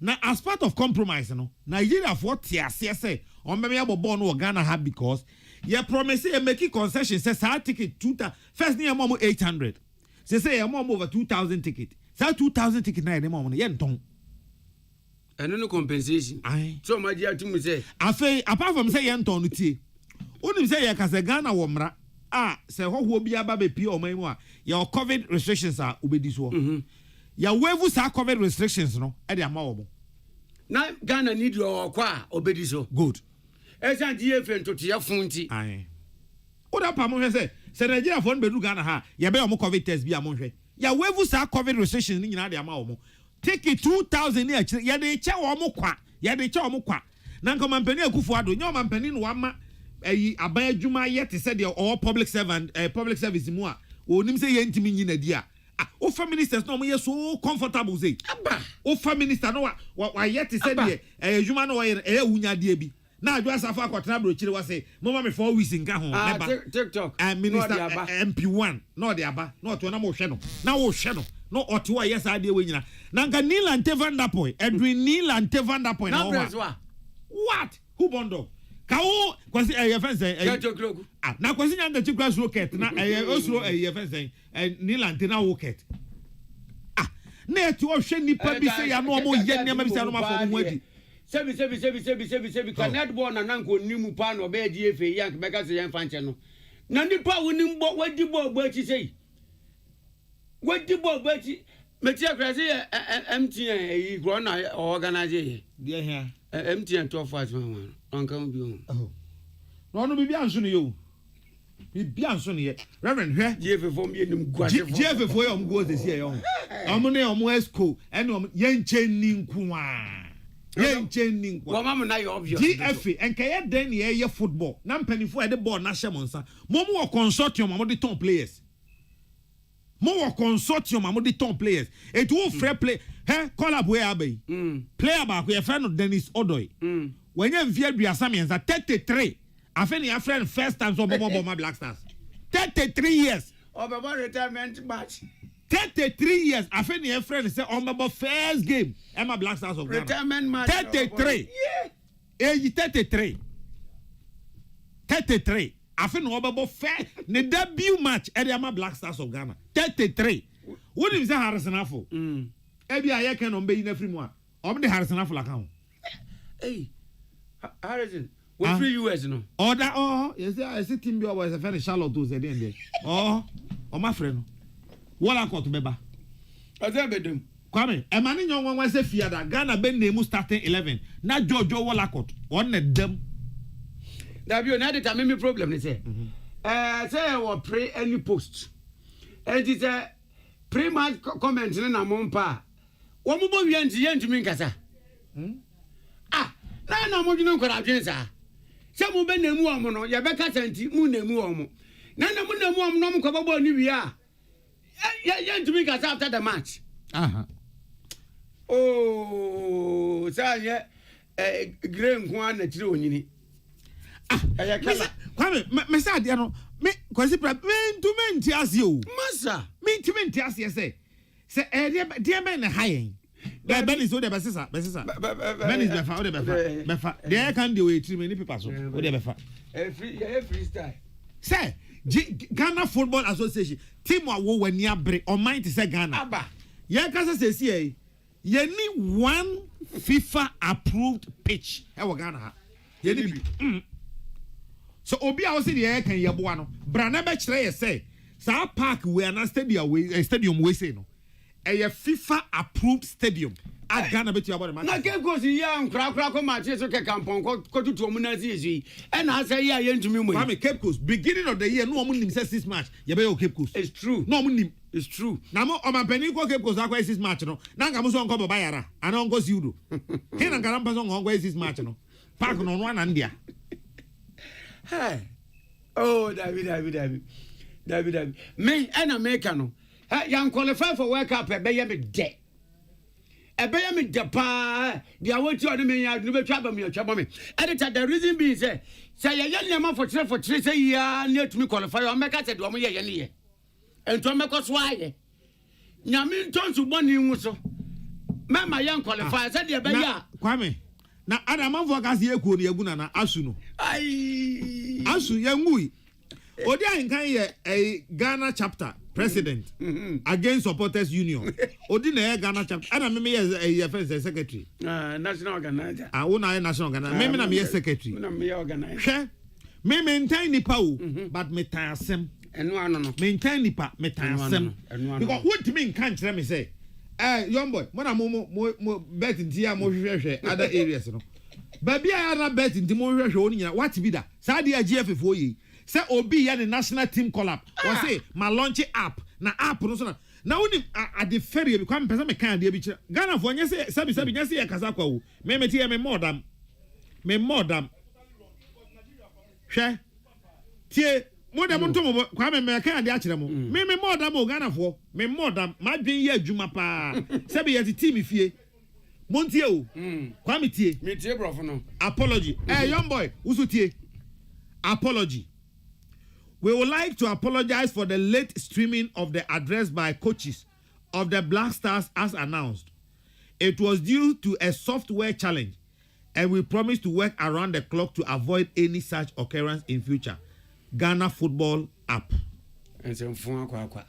Now, as part of compromise, Nigeria for TSS on maybe abo born or Ghana have because you promise you make concession says our ticket 2,000 first near mom 800. Say a mom over 2,000 ticket. Say 2,000 ticket na mom yen ton. And no compensation. Aye. So my dear to me say. Apart from say yen ton tie. Unim say ya kase Ghana wo mra. Say ho bi aba be pie o man mu a your COVID restrictions are obedi so. Ya wevu sa COVID restrictions no e de ama wo. Na Ghana need your kwa obedi so. Good. Esan GF ntoto ya funti. Aye. Oda pa mo hwe se Nigeria for bedu Ghana ha ya be o COVID test bi amon hwe. Ya wevu sa COVID restrictions ni nyina de ama wo. Take it 2,000 ya de che wo mo kwa. Ya de che wo mo kwa. Na nko mampani akufo ado nya mampani no wama aban adwuma ye te se de all public servant public service mu a onim se ye ntimi nyina di a o feminists no mo so comfortable say aba o feminist no wa yet said there adwuma no wa wunya de bi na adwa safa akotena brochire wa say mama me 4 weeks nka ho neba TikTok minister MP1 no de aba no to na mo hwe no na wo hwe no no oto wa yes ade we nyina na nka Neil and Van der Poel Edwin Neil and Van der Poel na what who bondo Kao kwasi eh fence ah na kwasi nyanda chikwa rocket na eh osuro eh fence Nilante na rocket ah na etu o hwe nipa bi se ya no mo ye nema bi se no ma fo mo adi sebi connect ball na nanko nimu pa no be di efe yank beka se yan fanche no na nipa woni mbo wadi ball gba chi sei wadi ball gba chi metia krase MTN yi gro na organize dia here MTN 12 fast man onka mo bi o no no bibi anso no yo bibi anso no ye reverend hwe GF fo mi enim guade fo GF fo ye om go se sie ye om ne om esco ene om ye nche ni nkuwa ye nche ni nkuwa wo mam na ye obvious GF enka ye den ye football na mpanifo e de ball na hye monsa mo mo consortium mo de ton players mo consortium mo de ton players et wo free play he collab we abai player ba ko ye friend Dennis Odoy when you mfie aduasa mienza 33 afeni your friend first time so bobo my Black Stars 33 years obebo retirement match 33 years afeni your friend say omebo first game Emma Black Stars of Ghana retirement match 33 age 33 afeni omebo first ne debut match Emma Black Stars of Ghana 33 what is that Harrison Afo ebi aye ken ombe yin afri mu a omde Harrison Afo la kan hey Harrison we free US no order yes I see team bi always a friend Charlotte do say den o my friend no wala court beba azabedem Kwame e mani nyon wan say fiada Ghana ben name starting 11 na Jojo wala court on na dem da bi o na dey me problem ni say say we pray any post and it pre match comment na mompa wo mo bo wi anti ye ntumi nkasa na mo dwene nkora adwen sa se mo be nemu omo no ye be kasa nti mu nemu omo na mo nemu omo no mo ko babo ni wi a ye ntumi kasa after the match oh sa ye grey nko na tire onyini ya kala Kwame me sa de no me kwasi pra me ntumi nti ase o masa me ntumi nti ase se de be na hayen Ben is ode besisa Ben is befa ode befa they can do it three many people so ode befa freestyle say Ghana Football Association team wa wo wani abre o mind to say Ghana aba ye kasa say see ye ni one FIFA approved pitch e wo Ghana ha ye ni bi so obi a wo say ye kan ye boa no bra na be kire ye say sa park we na stadium we say no a FIFA approved stadium at Ghana bet you about the match. Na ke go si ya nkra ko match so ke kampon ko tutu omu na si and I say ya ntumi mu. Kwame Cape Coast beginning of the year no omu nim say 6 match ye be your Cape Coast. It's true. No omu nim. It's true. Na mo o man pani ko Cape Coast akwa 6 match no. Na nka mo so nko baba yara ana nko siudo. Ke na nka mpa so nko 6 match no. Park no no na ndia. Hey. Oh David. Me and America no. Young qualify for World Cup e be me de. E be me de pa. Dia what you me ya no be twa me me. Editor the reason being say ye nyama for three say ya na to me qualify o make say do mo ye ne ye. Ento me ko so aye. Nyame ntonsu boni hu so. Mama young qualify say de be ya. Kwame. Na Adam for gas ye ku no yaguna na asu no. Ai. Asu ye ngui. Odi ankan ye Ghana chapter president against supporters union odi na Ghana chapter ana me ye first secretary national organizer una national organizer me na me secretary na me organizer me maintain nipa o but me tansem eno ano no maintain nipa me tansem because what me kan kire me say young boy mo na mo bet ntia mo hwehwe other areas no ba bia ya na bet ntia mo hwehwe oni nyina what be that sa dia GF fo yi say obi ya the national team collab or say my launch app na app no so na woni at the ferry because me person me kan dia bi kire Ghana for nya say sabi nya say e kasa kwa wo me tie me modam hwe tie modam nto mo kwa me kan dia kire mo me modam o Ghana for me modam ma dwen ye adwuma pa sabi ye team fie montie o kwa me tie bro for no apology young boy usu tie apology. We would like to apologize for the late streaming of the address by coaches of the Black Stars as announced. It was due to a software challenge and we promise to work around the clock to avoid any such occurrence in future. Ghana Football App. And some fun aqua.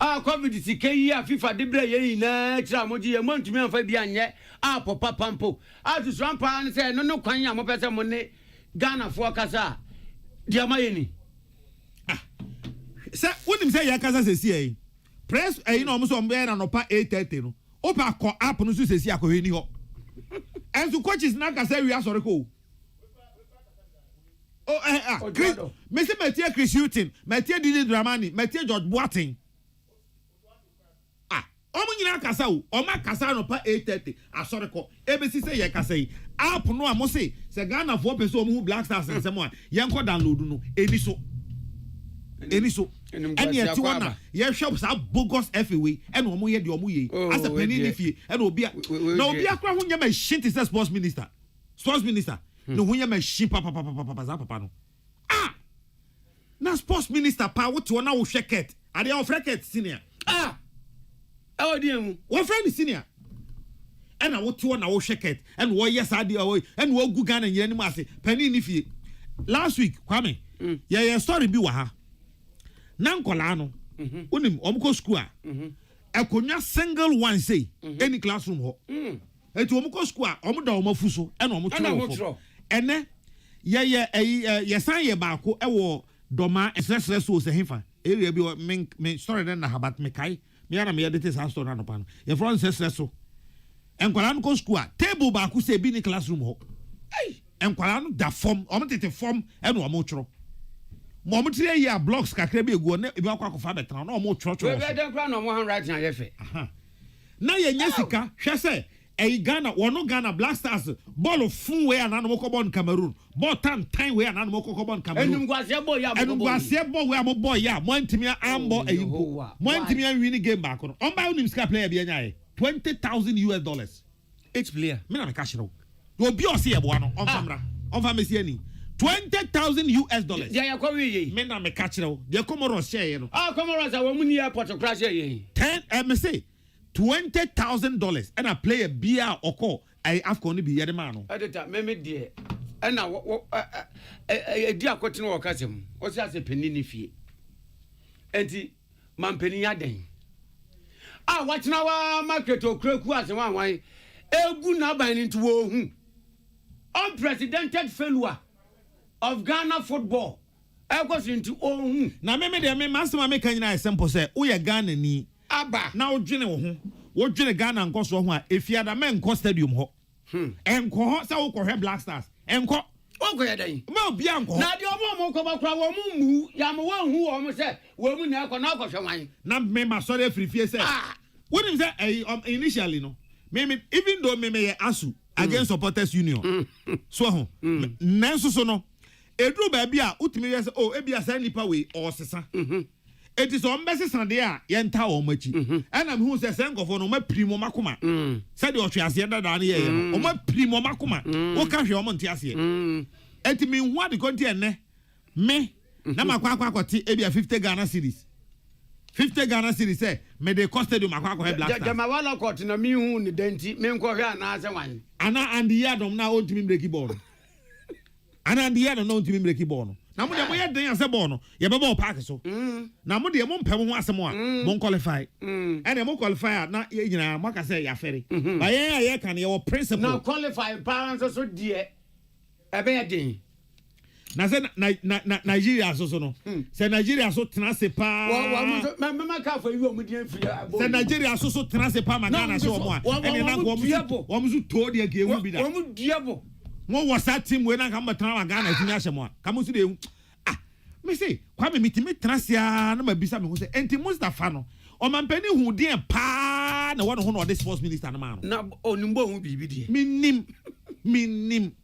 COVID is a FIFA debre ye na tramoji e montu me anfa bia nye papa pampo to swampa ne say no kwan ya mo pese mo ne Ghana fo kasa dia mayeni say wonim say ya kasa sesi e press e no mo so mbe na no pa 8:30 no opa ko app no so sesi akohwe ni ho enso coaches na kasa wi asore ko Chris me say Matthew Chris Hutton Matthew Didi Dramani Matthew George Boateng omo nyina kasa o oma kasa no pa 8:30 asore ko ebesi se ye kasa yi app no amo se Ghana for person omo Black Stars nsem a ye nko download no eni so eni e ti wona ye shop sa bogus FAW ene omo ye de omo ye as a penny ni fie ene obi na obi akra ho nya machine to sports minister no ho nya machine papa za papa no na sports minister pa wo ti wona wo hweket ade o freket senior How do you? What friend senior? And I want to na wo sheket and wo yes ade away and wo gu Ghana nyani mu ase pani ni fie. Last week Kwame ya story bi wa ha. Na nkola no. Unim omko school a. Akonya single one say any classroom ho. Eti omko school a omda omafu so and omtro. Ene ya san ye ba ko e wo doma esresre so se hefa. Area bi me story den na habat me kai. Me ana me edit sa story no pan. Your friend says so. Enkwala no school table ba ku se bi ni classroom ho. Enkwala no da form, o mtete form e no mo tworo. Mo mo tire ya blocks kakra bi egu na e bi akwa kofa betra na o mo tworo tworo. We dey kra no mo handwriting ayefe. Na ye nyesika hwe se Ghana wono Ghana Black Stars ball fun we ana no mo kobon Cameroon. Ball time we ana no mo kobon Cameroon. Enumguase boy ya. Enumguase boy we am boy ya. Mo ntimi ambo eyimpo. Mo ntimi win game back no. On buy unim ska player bi anya $20,000. Each player. Me na me cash no. Obi o se ye bo ano on famra. On fam se ani. $20,000. Ya kwa wi ye. Me na me cash no. De Comoros share ye no. Comoros a wo mu ni airport crash ye. 10 me say $20,000 and a player beer or call I AFCON be yet man. Editor, me dear. And now a dear cotton or cousin. What's that a penny fee? Auntie, man penny yadding. Watch now, market or crook was one way. Good now buying into womb. Unprecedented failure of Ghana football. I was into own. Now, maybe master make a simple say, we are Ghana ni. Aba na odwene wo ho wodwene Ghana nkoso ho a efiada men nko stadium ho enko ho sa wo kohwe Black Stars enko wo ya dan ma obi anko na de omo ko bakra wo mu ya mo wo hu wo mo se wo mu na ko hwan na me ma sorry free se wonim say initially no me even though me ye asu against supporters union so ho nanso so no edru ba bia utimi ye se e bia sa nipa we o sesa it is on message Sunday a yenta o machi and am who say senkofo no ma primo makoma said the otwiase da da na ye no o ma primo makoma o ka hwe o mo ntiase enti me hu ade konti enne me na makwa akwakoti e bia 50 Ghana series 50 Ghana series say me dey cost stadium akwa he Black Stars jama wala court na me hu ni denti me nko hwe ana ase wan ana and the yadom na o ntimi breaki ball ana and the yadom na o ntimi breaki ball na mo de mo ye den ase ball no ye be ball park so na mo de mo mpem ho asem a mo qualify and mo qualify na ye nyina mo ka say ya fere ba ye kan ye wo principle na qualify parents so die e be ye den na say Nigeria so no say Nigeria so tena se pa me ka for you mo die fia say Nigeria so tena se pa ma Ghana so mo a ene na go mo so to de ge wu bi da mo diabo mo was that team we na ka mbatana wa Ghana tumi ahye mo a ka mo so de me say kwa me mitimi trasia na mabisa me ho say enti Mustafa no o mampani hu de pa na won ho no de sports minister na ma no na onimbo hu bibi de minim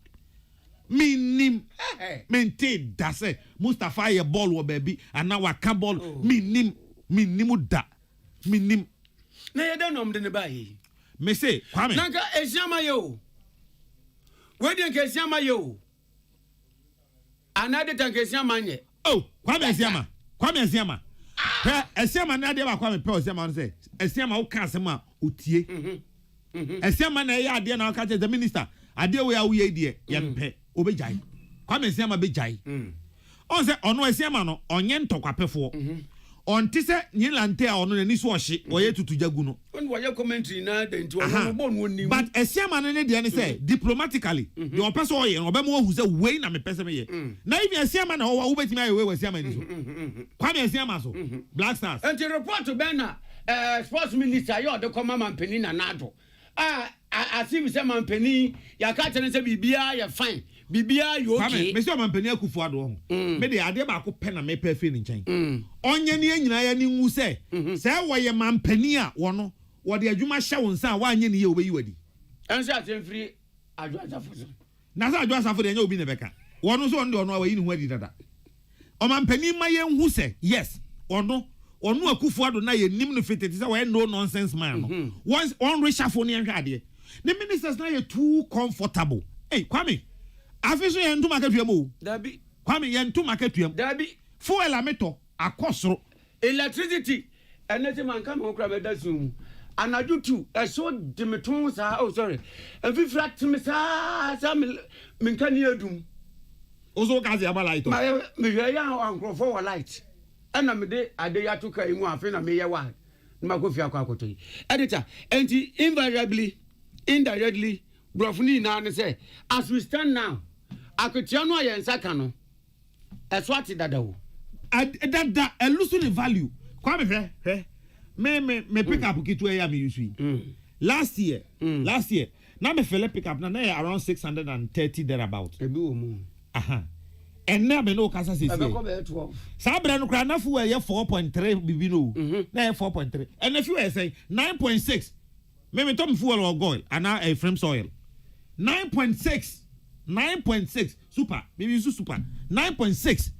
mente da say Mustafa ye ball wo baby and now waka ball minim da minim na ye da nom de ne ba yi me say kwa me nanka esiama yo we de nke esiama yo anade tanke esiama nye kwa me esiama esiama na de ba kwa me pe esiama no say esiama wo ka asema otie esiama na ye ade na ka che the minister ade we awie die yempe obejai Kwame Nsiama bejai on se ono Nsiama no onye ntokwapefo onti se nyilante a ono nani so ohye oye tutujagu no on wo ye commentary na denti ono bo no nim but Nsiama no ne de ne say diplomatically the person oye no be mo hu se wei na me pese me ye na if Nsiama na wo betimi aye wei Nsiama ni so Kwame Nsiama so Black Stars and report ben na sports minister yo de koma mampeni na nado asim se mampeni ya ka tene se bibia ya fine bibia yo okay me se mampeni akufu ado ho me de ade ba ko pe na me pe fe ni nchen onye ne nyina ya ni nwu se se wo ye mampeni a wo no wo de adwuma hye wo nsa wa anye ne ye obeyi wadi ense atemfiri adwo asafo so na sa adwo asafo de nya obi ne beka wo no so onde ono awayi ni hu adi dada o mampeni ma ye nhu se yes ono akufu ado na ye nim no fitete se wo no nonsense man no once on reshuffle ne nhwa ade the ministers na ye too comfortable hey Kwame afiso ye ntu market tuam dabi Kwame ye ntu market tuam dabi fuel ameto akosoro electricity energy man come on kra beda zoom anaju tu so dimeton sa oh sorry afifra tim sa menkani adum ozo kaze aba light me hwe ya ankrofo wa light ana me de ade ya to kai mu afi na me ye wa na makofi akwakoto editor and invariably indirectly brofuni na ne say as we stand now akotia no ayensa ka no eswati dada wo dada elusu the value Kwame hwe me pick up kitu ya me use last year na me fele pick up na around 630 thereabout ebi wo mu and na me no kasa se ebe ko be 12 sabra no kra na fu ye 4.3 bibi no na 4.3 and if you were saying 9.6 me tom fuel or goil and a frame soil 9.6 super maybe use super 9.6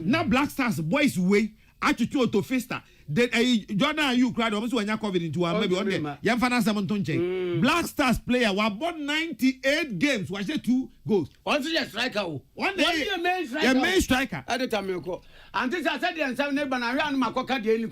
na Black Stars boys way attitude to festa the Jordan you cried almost when you COVID into one maybe on there yam fana samonton check Black Stars player wa bought 98 games was there 2 goals one just striker one main striker at the time you go and this I said the answer neighbor na hwe anu makoka de ni